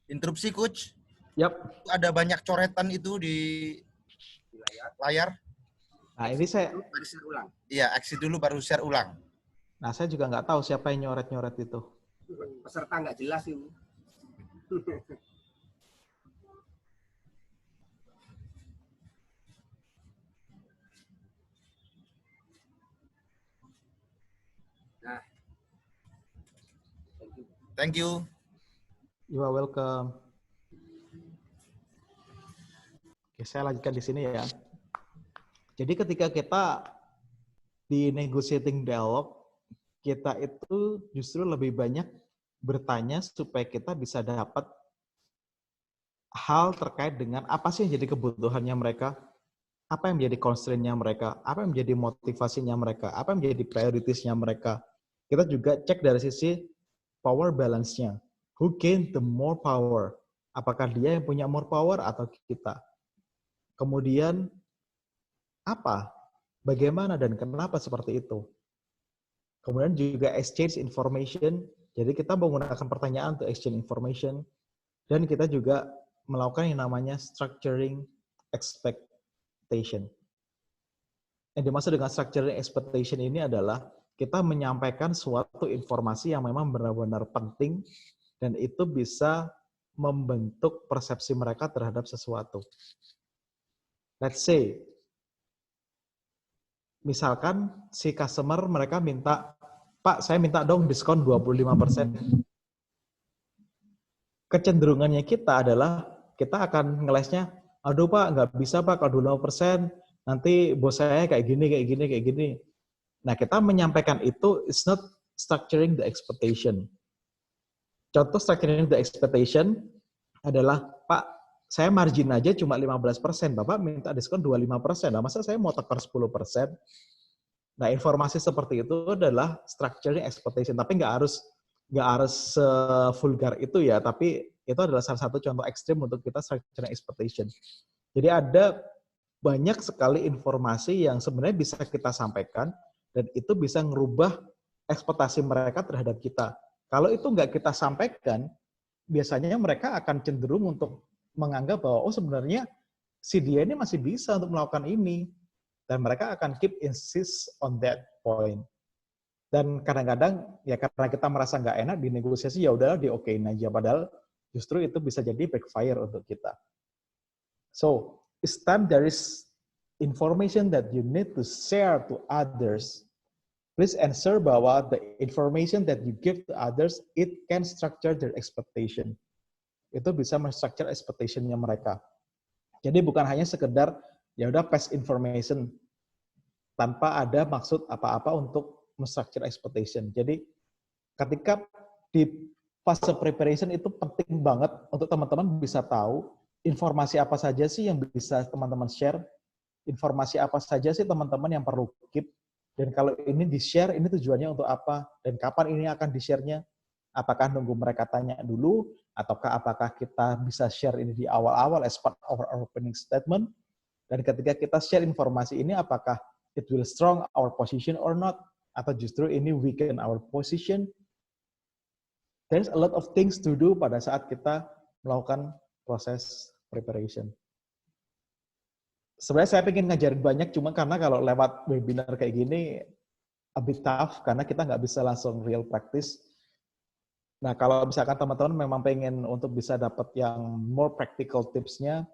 Interupsi, Coach. Yap. Ada banyak coretan itu di layar. Nah, ini saya... Baru share ulang. Iya, exit dulu baru share ulang. Nah, saya juga nggak tahu siapa yang nyoret-nyoret itu. Peserta nggak jelas itu. Nah. Thank you. You are welcome. Oke, saya lanjutkan di sini ya. Jadi ketika kita di negotiating dialogue, kita itu justru lebih banyak bertanya supaya kita bisa dapat hal terkait dengan apa sih yang jadi kebutuhannya mereka, apa yang menjadi constraint-nya mereka, apa yang menjadi motivasinya mereka, apa yang menjadi prioritasnya mereka. Kita juga cek dari sisi power balance-nya. Who gain the more power? Apakah dia yang punya more power atau kita? Kemudian apa? Bagaimana dan kenapa seperti itu? Kemudian juga exchange information. Jadi kita menggunakan pertanyaan untuk exchange information. Dan kita juga melakukan yang namanya structuring expectation. Yang dimaksud dengan structuring expectation ini adalah kita menyampaikan suatu informasi yang memang benar-benar penting dan itu bisa membentuk persepsi mereka terhadap sesuatu. Let's say, misalkan si customer mereka minta, Pak, saya minta dong diskon 25%. Kecenderungannya kita adalah, kita akan ngelesnya, aduh Pak, nggak bisa Pak, kalau 25%, nanti bos saya kayak gini. Nah, kita menyampaikan itu, it's not structuring the expectation. Contoh structuring the expectation adalah, Pak, saya margin aja cuma 15%, Bapak minta diskon 25%, nah masa saya mau tekor 10%? Nah, informasi seperti itu adalah structuring expectation, tapi nggak harus vulgar itu ya, tapi itu adalah salah satu contoh ekstrim untuk kita structuring expectation. Jadi ada banyak sekali informasi yang sebenarnya bisa kita sampaikan, dan itu bisa ngerubah ekspektasi mereka terhadap kita. Kalau itu nggak kita sampaikan, biasanya mereka akan cenderung untuk menganggap bahwa oh sebenarnya si dia ini masih bisa untuk melakukan ini, dan mereka akan keep insist on that point. Dan kadang-kadang ya karena kita merasa nggak enak di negosiasi, ya udahlah di-okein aja, padahal justru itu bisa jadi backfire untuk kita. So each time there is information that you need to share to others, please ensure bahwa the information that you give to others, it can structure their expectation. Itu bisa men-structure expectation-nya mereka. Jadi bukan hanya sekedar ya udah pass information tanpa ada maksud apa-apa untuk men-structure expectation. Jadi ketika di fase preparation itu penting banget untuk teman-teman bisa tahu informasi apa saja sih yang bisa teman-teman share, informasi apa saja sih teman-teman yang perlu keep, dan kalau ini di-share, ini tujuannya untuk apa, dan kapan ini akan di-share-nya. Apakah nunggu mereka tanya dulu, ataukah apakah kita bisa share ini di awal-awal as part of our opening statement, dan ketika kita share informasi ini, apakah it will strong our position or not, atau justru ini weaken our position. There's a lot of things to do pada saat kita melakukan proses preparation. Sebenarnya saya pengen ngajarin banyak, cuma karena kalau lewat webinar kayak gini, a bit tough, karena kita nggak bisa langsung real practice. Nah, kalau misalkan teman-teman memang pengen untuk bisa dapat yang more practical tips-nya,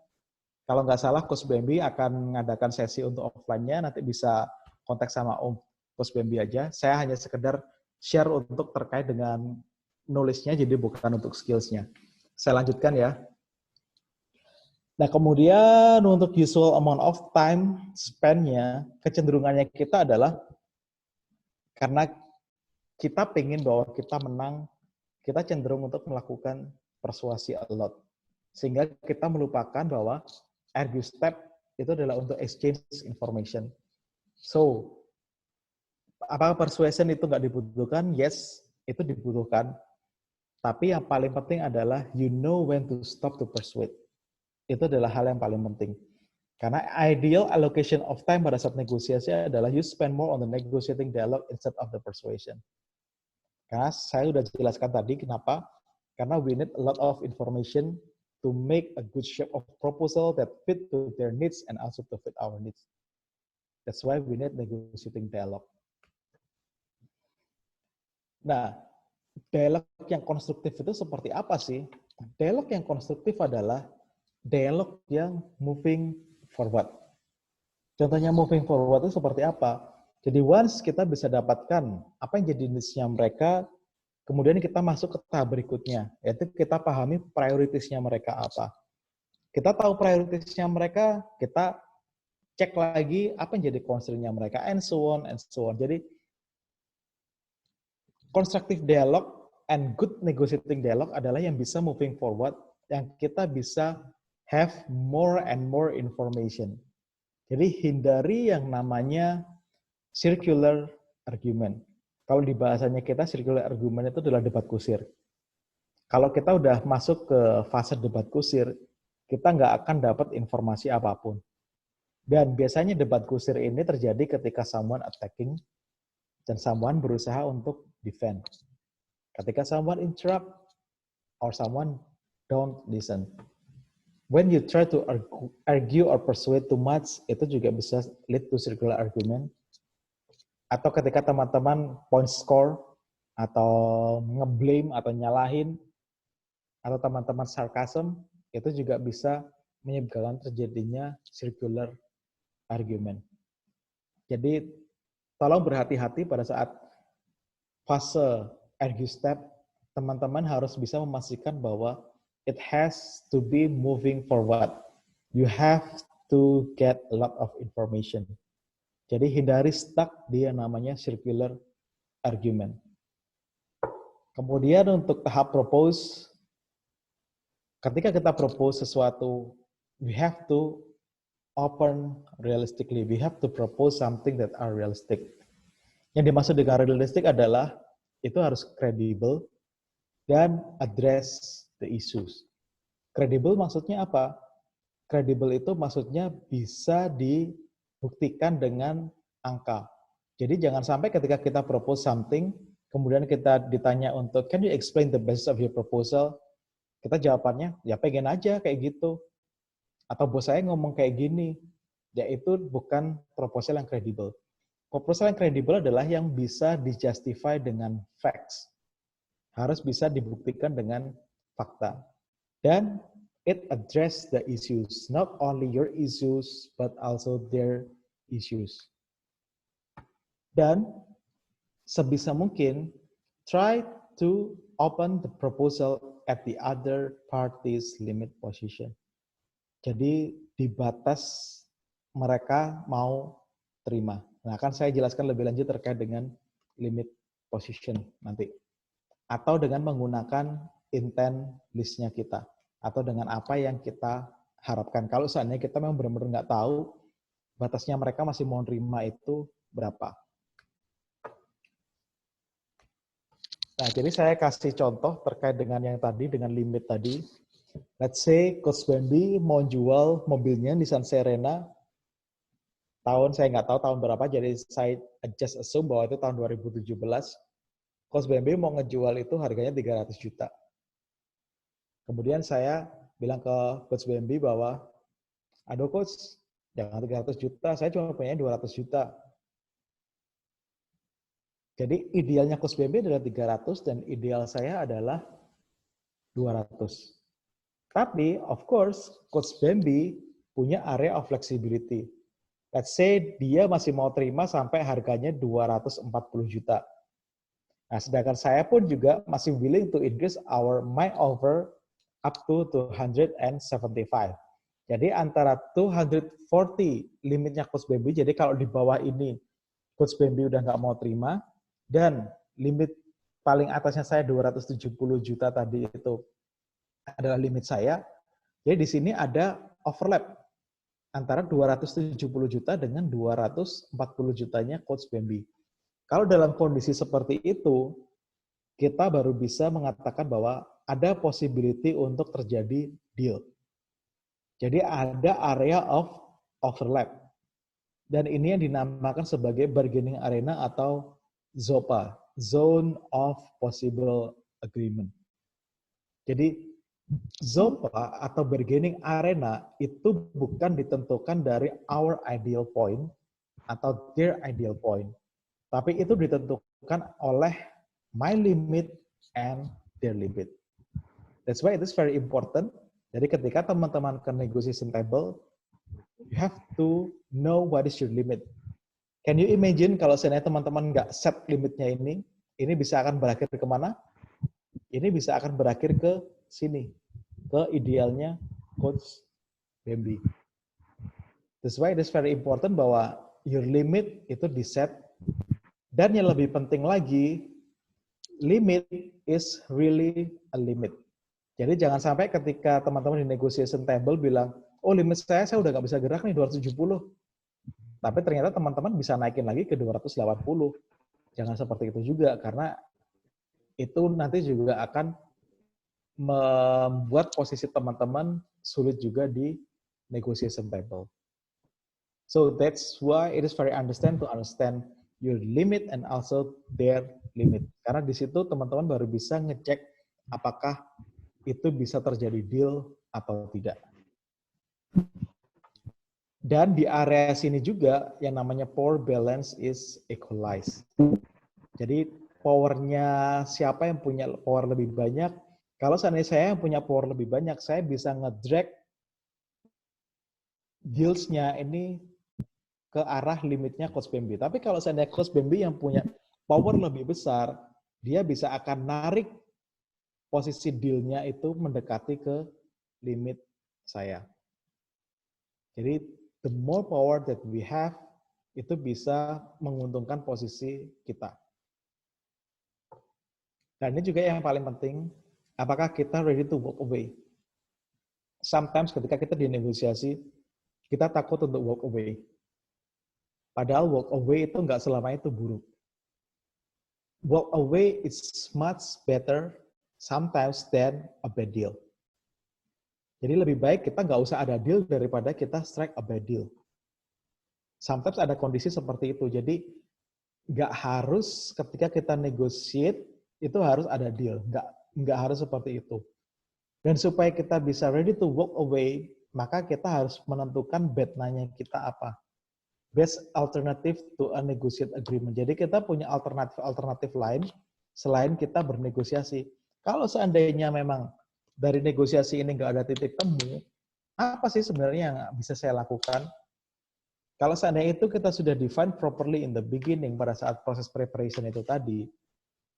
Kalau nggak salah, Coach Bambi akan mengadakan sesi untuk offline-nya, nanti bisa kontak sama Om Coach Bambi aja. Saya hanya sekedar share untuk terkait dengan knowledge-nya, jadi bukan untuk skills-nya. Saya lanjutkan ya. Nah, kemudian untuk usual amount of time spend-nya, kecenderungannya kita adalah karena kita pengen bahwa kita menang, kita cenderung untuk melakukan persuasi a lot. Sehingga kita melupakan bahwa argue step itu adalah untuk exchange information. So, apakah persuasion itu nggak dibutuhkan? Yes, itu dibutuhkan. Tapi yang paling penting adalah you know when to stop to persuade. Itu adalah hal yang paling penting. Karena ideal allocation of time pada saat negosiasi adalah you spend more on the negotiating dialogue instead of the persuasion. Karena saya sudah jelaskan tadi kenapa. Karena we need a lot of information to make a good shape of proposal that fit to their needs and also to fit our needs. That's why we need negotiating dialogue. Nah, dialog yang konstruktif itu seperti apa sih? Dialog yang konstruktif adalah dialog yang moving forward. Contohnya moving forward itu seperti apa? Jadi once kita bisa dapatkan apa yang jadi needs-nya mereka, kemudian kita masuk ke tahap berikutnya, yaitu kita pahami prioritasnya mereka apa. Kita tahu prioritasnya mereka, kita cek lagi apa yang jadi concern-nya mereka, and so on, and so on. Jadi constructive dialogue and good negotiating dialogue adalah yang bisa moving forward, yang kita bisa have more and more information. Jadi hindari yang namanya circular argument. Kalau di bahasanya kita, circular argument itu adalah debat kusir. Kalau kita udah masuk ke fase debat kusir, kita nggak akan dapat informasi apapun. Dan biasanya debat kusir ini terjadi ketika someone attacking dan someone berusaha untuk defend. Ketika someone interrupt or someone don't listen. When you try to argue or persuade too much, itu juga bisa lead to circular argument. Atau ketika teman-teman point score, atau ngeblame, atau nyalahin, atau teman-teman sarcasm, itu juga bisa menyebabkan terjadinya circular argument. Jadi, tolong berhati-hati pada saat fase argue step, teman-teman harus bisa memastikan bahwa it has to be moving forward. You have to get a lot of information. Jadi hindari stuck di yang namanya circular argument. Kemudian untuk tahap propose, ketika kita propose sesuatu, we have to open realistically. We have to propose something that are realistic. Yang dimaksud dengan realistic adalah itu harus kredibel dan address the issues. Kredibel maksudnya apa? Kredibel itu maksudnya bisa dibuktikan dengan angka. Jadi jangan sampai ketika kita propose something, kemudian kita ditanya untuk, can you explain the basis of your proposal? Kita jawabannya, ya pengen aja kayak gitu. Atau bos saya ngomong kayak gini. Ya itu bukan proposal yang kredibel. Proposal yang kredibel adalah yang bisa dijustify dengan facts. Harus bisa dibuktikan dengan fakta. Dan it address the issues, not only your issues, but also their issues. Dan sebisa mungkin, try to open the proposal at the other party's limit position. Jadi di batas mereka mau terima. Nah, akan saya jelaskan lebih lanjut terkait dengan limit position nanti. Atau dengan menggunakan intent list-nya kita. Atau dengan apa yang kita harapkan. Kalau seandainya kita memang benar-benar nggak tahu batasnya mereka masih mau terima itu berapa. Nah, jadi saya kasih contoh terkait dengan yang tadi, dengan limit tadi. Let's say Coach Bambi mau jual mobilnya Nissan Serena. Saya nggak tahu tahun berapa, jadi saya just assume bahwa itu tahun 2017. Coach Bambi mau ngejual itu harganya 300 juta. Kemudian saya bilang ke Coach Bambi bahwa, aduh Coach, jangan 300 juta, saya cuma punya 200 juta. Jadi idealnya Coach Bambi adalah 300 dan ideal saya adalah 200. Tapi of course Coach Bambi punya area of flexibility. Let's say dia masih mau terima sampai harganya 240 juta. Nah, sedangkan saya pun juga masih willing to increase my offer up to 275. Jadi antara 240 limitnya Coach Bambi, jadi kalau di bawah ini Coach Bambi udah nggak mau terima, dan limit paling atasnya saya 270 juta tadi itu adalah limit saya. Jadi di sini ada overlap antara 270 juta dengan 240 jutanya Coach Bambi. Kalau dalam kondisi seperti itu, kita baru bisa mengatakan bahwa ada possibility untuk terjadi deal. Jadi ada area of overlap. Dan ini yang dinamakan sebagai bargaining arena atau ZOPA, Zone of Possible Agreement. Jadi ZOPA atau bargaining arena itu bukan ditentukan dari our ideal point atau their ideal point, tapi itu ditentukan oleh my limit and their limit. That's why it is very important. Jadi ketika teman-teman ke negotiation table, you have to know what is your limit. Can you imagine kalau seandainya teman-teman nggak set limitnya ini bisa akan berakhir ke mana? Ini bisa akan berakhir ke sini, ke idealnya Coach Bambi. That's why it is very important bahwa your limit itu di set. Dan yang lebih penting lagi, limit is really a limit. Jadi jangan sampai ketika teman-teman di negotiation table bilang, oh limit saya udah nggak bisa gerak nih 270. Tapi ternyata teman-teman bisa naikin lagi ke 280. Jangan seperti itu juga, karena itu nanti juga akan membuat posisi teman-teman sulit juga di negotiation table. So that's why it is very understand your limit and also their limit. Karena di situ teman-teman baru bisa ngecek apakah itu bisa terjadi deal atau tidak. Dan di area sini juga yang namanya power balance is equalized. Jadi powernya siapa yang punya power lebih banyak. Kalau seandainya saya yang punya power lebih banyak, saya bisa ngedrag deals-nya ini ke arah limitnya Coach Bambi. Tapi kalau seandainya Coach Bambi yang punya power lebih besar, dia bisa akan narik posisi deal-nya itu mendekati ke limit saya. Jadi the more power that we have, itu bisa menguntungkan posisi kita. Dan ini juga yang paling penting, apakah kita ready to walk away? Sometimes ketika kita dinegosiasi, kita takut untuk walk away. Padahal walk away itu nggak selama itu buruk. Walk away is much better sometimes than a bad deal. Jadi lebih baik kita nggak usah ada deal daripada kita strike a bad deal. Sometimes ada kondisi seperti itu. Jadi nggak harus ketika kita negotiate itu harus ada deal. Nggak harus seperti itu. Dan supaya kita bisa ready to walk away, maka kita harus menentukan bednya kita apa. Best alternative to a negotiate agreement. Jadi kita punya alternatif lain selain kita bernegosiasi. Kalau seandainya memang dari negosiasi ini nggak ada titik temu, apa sih sebenarnya yang bisa saya lakukan? Kalau seandainya itu kita sudah define properly in the beginning pada saat proses preparation itu tadi,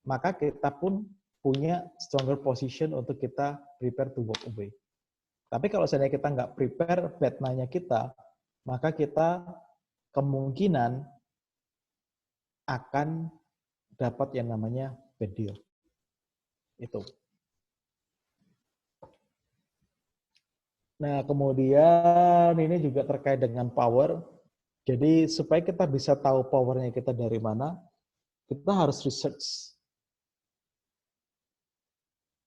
maka kita pun punya stronger position untuk kita prepare to walk away. Tapi kalau seandainya kita nggak prepare bednya kita, maka kita kemungkinan akan dapat yang namanya bad deal. Itu. Nah, kemudian ini juga terkait dengan power. Jadi supaya kita bisa tahu powernya kita dari mana, kita harus research.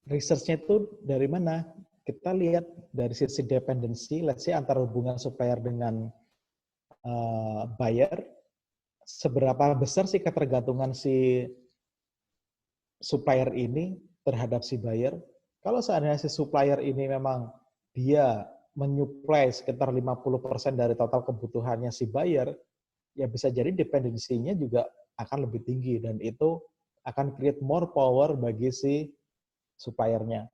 Research-nya itu dari mana? Kita lihat dari sisi dependency, let's say antara hubungan supplier dengan buyer, seberapa besar sih ketergantungan si supplier ini terhadap si buyer. Kalau seandainya si supplier ini memang dia menyuplai sekitar 50% dari total kebutuhannya si buyer, ya bisa jadi dependensinya juga akan lebih tinggi dan itu akan create more power bagi si suppliernya.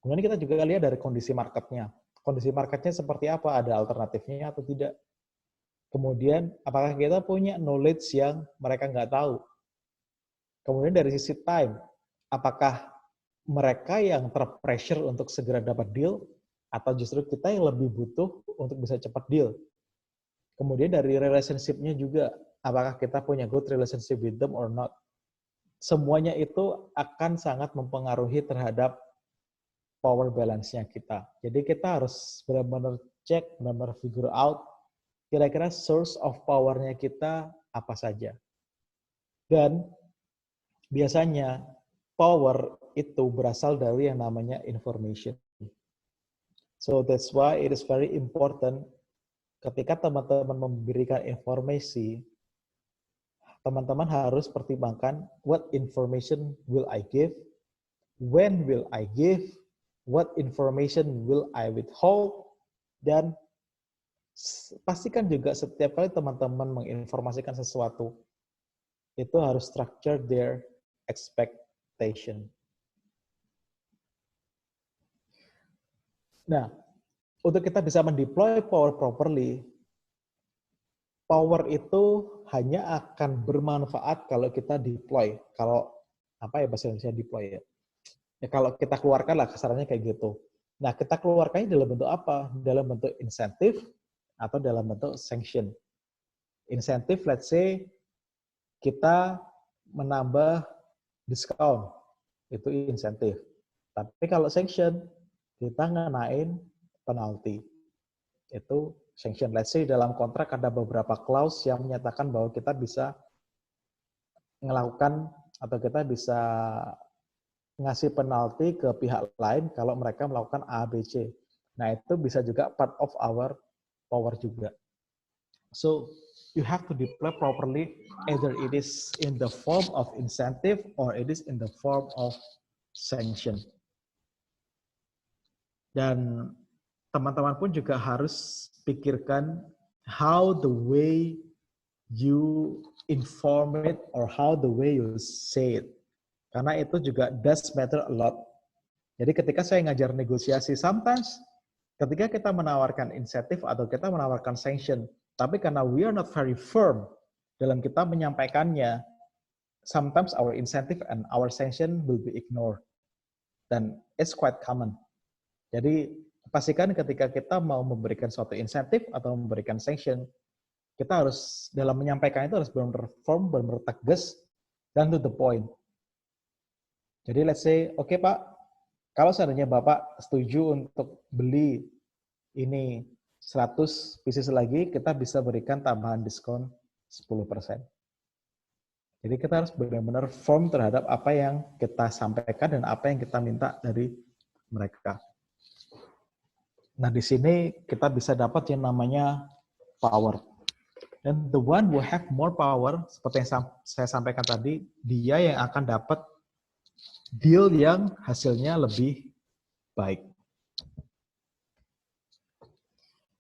Kemudian kita juga lihat dari kondisi marketnya. kondisi marketnya seperti apa, ada alternatifnya atau tidak. Kemudian, apakah kita punya knowledge yang mereka nggak tahu. Kemudian dari sisi time, apakah mereka yang terpressure untuk segera dapat deal, atau justru kita yang lebih butuh untuk bisa cepat deal. Kemudian dari relationship-nya juga, apakah kita punya good relationship with them or not. Semuanya itu akan sangat mempengaruhi terhadap power balance-nya kita. Jadi kita harus benar-benar cek, benar-benar figure out kira-kira source of power-nya kita apa saja. Dan biasanya power itu berasal dari yang namanya information. So that's why it is very important ketika teman-teman memberikan informasi, teman-teman harus pertimbangkan what information will I give, when will I give, what information will I withhold, dan pastikan juga setiap kali teman-teman menginformasikan sesuatu, itu harus structure their expectation. Nah, untuk kita bisa mendeploy power properly, power itu hanya akan bermanfaat kalau kita deploy. Kalau apa ya bahasa Indonesia deploy ya? Ya kalau kita keluarkan lah kasarannya kayak gitu. Nah, kita keluarkannya dalam bentuk apa? Dalam bentuk insentif atau dalam bentuk sanction. Insentif, let's say kita menambah diskon, itu insentif. Tapi kalau sanction, kita ngenain penalti. Itu sanction. Let's say dalam kontrak ada beberapa clause yang menyatakan bahwa kita bisa melakukan atau kita bisa ngasih penalti ke pihak lain kalau mereka melakukan A, B, C. Nah, itu bisa juga part of our power juga. So, you have to deploy properly, either it is in the form of incentive or it is in the form of sanction. Dan teman-teman pun juga harus pikirkan how the way you inform it or how the way you say it. Karena itu juga does matter a lot. Jadi ketika saya ngajar negosiasi, sometimes ketika kita menawarkan insentif atau kita menawarkan sanction, tapi karena we are not very firm dalam kita menyampaikannya, sometimes our incentive and our sanction will be ignored. Dan it's quite common. Jadi pastikan ketika kita mau memberikan suatu insentif atau memberikan sanction, kita harus dalam menyampaikan itu harus benar-benar firm, benar-benar tegas, dan to the point. Jadi let's say, oke Pak, kalau seandainya Bapak setuju untuk beli ini 100 pieces lagi, kita bisa berikan tambahan diskon 10%. Jadi kita harus benar-benar firm terhadap apa yang kita sampaikan dan apa yang kita minta dari mereka. Nah, di sini kita bisa dapat yang namanya power. Dan the one who have more power, seperti yang saya sampaikan tadi, dia yang akan dapat deal yang hasilnya lebih baik.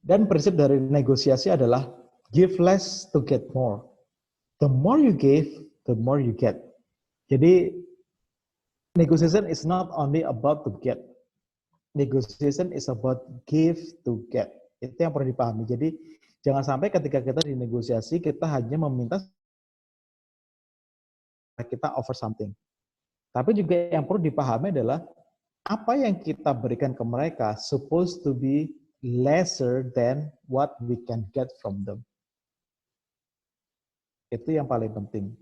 Dan prinsip dari negosiasi adalah give less to get more. The more you give, the more you get. Jadi negotiation is not only about to get. Negotiation is about give to get. Itu yang perlu dipahami. Jadi jangan sampai ketika kita di negosiasi kita hanya meminta kita offer something. Tapi juga yang perlu dipahami adalah apa yang kita berikan ke mereka supposed to be lesser than what we can get from them. Itu yang paling penting.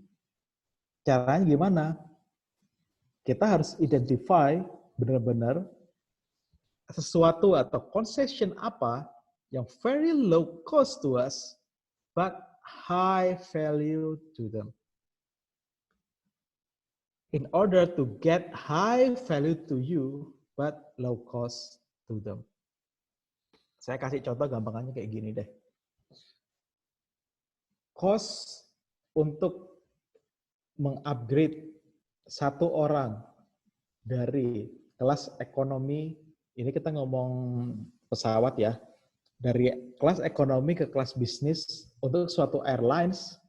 Caranya gimana? Kita harus identify benar-benar sesuatu atau concession apa yang very low cost to us, but high value to them. In order to get high value to you, but low cost to them. Saya kasih contoh gampangannya kayak gini deh. Cost untuk mengupgrade satu orang dari kelas ekonomi, ini kita ngomong pesawat ya, dari kelas ekonomi ke kelas bisnis untuk suatu airlines,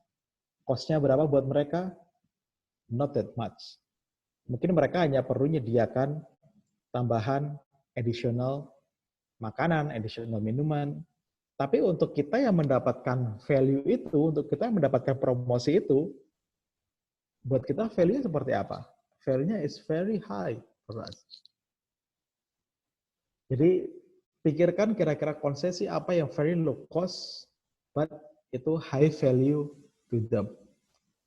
cost-nya berapa buat mereka? Not that much. Mungkin mereka hanya perlu menyediakan tambahan additional makanan, additional minuman. Tapi untuk kita yang mendapatkan value itu, untuk kita yang mendapatkan promosi itu, buat kita value-nya seperti apa? Value-nya is very high for us. Jadi pikirkan kira-kira konsesi apa yang very low cost, but itu high value to them.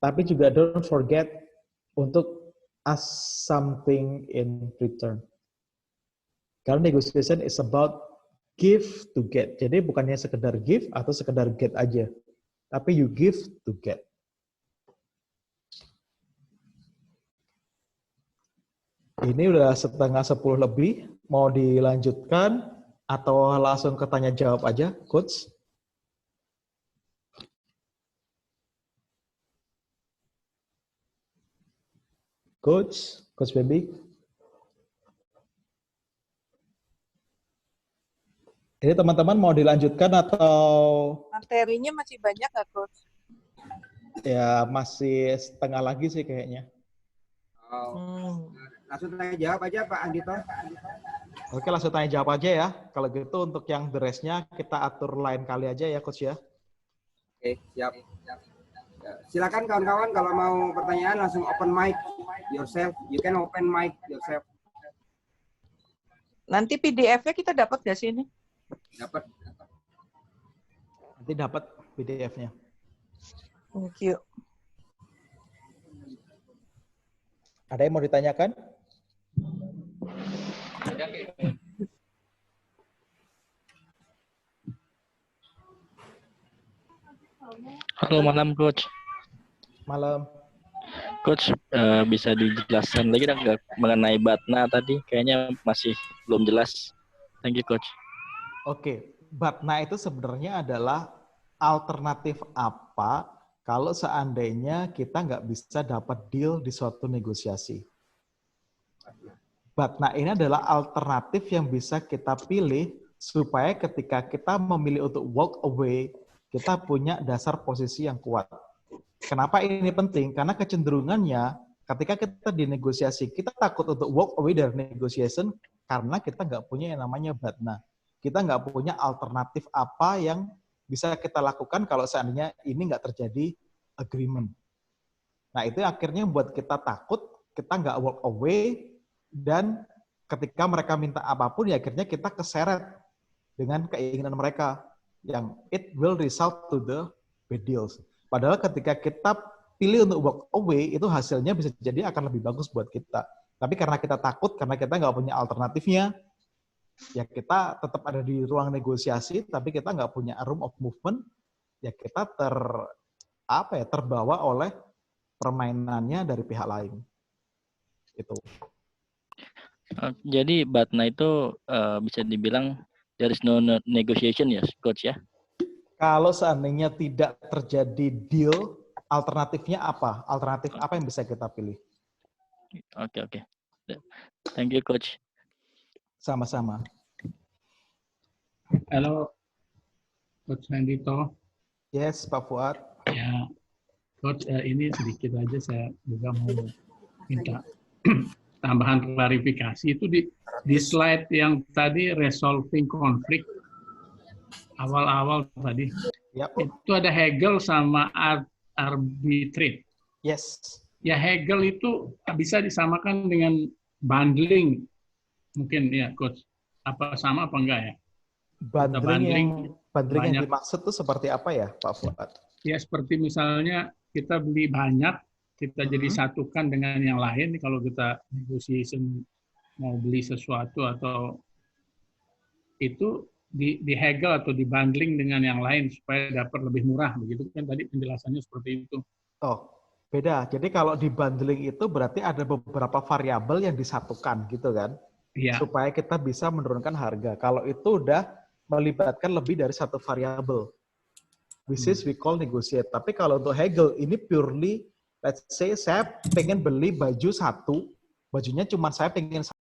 Tapi juga don't forget untuk ask something in return. Karena negotiation is about give to get. Jadi bukannya sekedar give atau sekedar get aja. Tapi you give to get. Ini udah 9:30 lebih. Mau dilanjutkan atau langsung ke tanya jawab aja, Coach? Coach Baby. Ini teman-teman mau dilanjutkan atau materinya masih banyak nggak, Coach? ya masih setengah lagi sih kayaknya. Oh. Langsung tanya jawab aja Pak Andito. Oke, langsung tanya jawab aja ya. Kalau gitu untuk yang the rest-nya kita atur lain kali aja ya, Coach ya. Oke, siap. Silakan kawan-kawan kalau mau pertanyaan langsung open mic yourself. You can open mic yourself. Nanti PDF-nya kita dapat nggak sih ini? Dapat. Nanti dapat PDF-nya. Thank you. Ada yang mau ditanyakan? Halo, malam Coach. Malam. Coach, bisa dijelaskan lagi nggak mengenai Batna tadi? Kayaknya masih belum jelas. Thank you, Coach. Oke, Batna itu sebenarnya adalah alternatif apa kalau seandainya kita nggak bisa dapat deal di suatu negosiasi. Batna ini adalah alternatif yang bisa kita pilih supaya ketika kita memilih untuk walk away, kita punya dasar posisi yang kuat. Kenapa ini penting? Karena kecenderungannya ketika kita di negosiasi, kita takut untuk walk away dari negotiation karena kita nggak punya yang namanya Batna. Kita nggak punya alternatif apa yang bisa kita lakukan kalau seandainya ini nggak terjadi agreement. Nah, itu akhirnya buat kita takut, kita nggak walk away, dan ketika mereka minta apapun, ya akhirnya kita keseret dengan keinginan mereka yang it will result to the bad deals. Padahal ketika kita pilih untuk walk away, itu hasilnya bisa jadi akan lebih bagus buat kita. Tapi karena kita takut, karena kita nggak punya alternatifnya, ya kita tetap ada di ruang negosiasi, tapi kita nggak punya room of movement, ya kita terbawa oleh permainannya dari pihak lain. Itu. Jadi Batna itu bisa dibilang there is no negotiation ya, Coach ya? Kalau seandainya tidak terjadi deal, alternatifnya apa? Alternatif apa yang bisa kita pilih? Oke. Thank you, Coach. Sama-sama. Halo, Coach Andito. Yes, Pak Fuad. Ya, Coach, ini sedikit aja saya juga mau minta tambahan klarifikasi. Itu di slide yang tadi resolving konflik awal-awal tadi, Yep. itu ada Hegel sama arbitrate. Yes. Ya, Hegel itu bisa disamakan dengan bundling, mungkin ya, Coach. Apa sama apa enggak ya? Bundling yang banyak. dimaksud itu seperti apa ya, Pak Fuad? Ya, seperti misalnya kita beli banyak, kita jadi satukan dengan yang lain. Kalau kita negotiation mau beli sesuatu atau itu di Hegel atau di bundling dengan yang lain supaya dapat lebih murah, begitu kan tadi penjelasannya seperti itu. Oh, beda. Jadi kalau di bundling itu berarti ada beberapa variabel yang disatukan gitu kan? Iya. Supaya kita bisa menurunkan harga. Kalau itu udah melibatkan lebih dari satu variabel. Which is we call negotiate. Tapi kalau untuk Hegel ini purely, let's say saya pengen beli baju satu, bajunya cuma saya pengen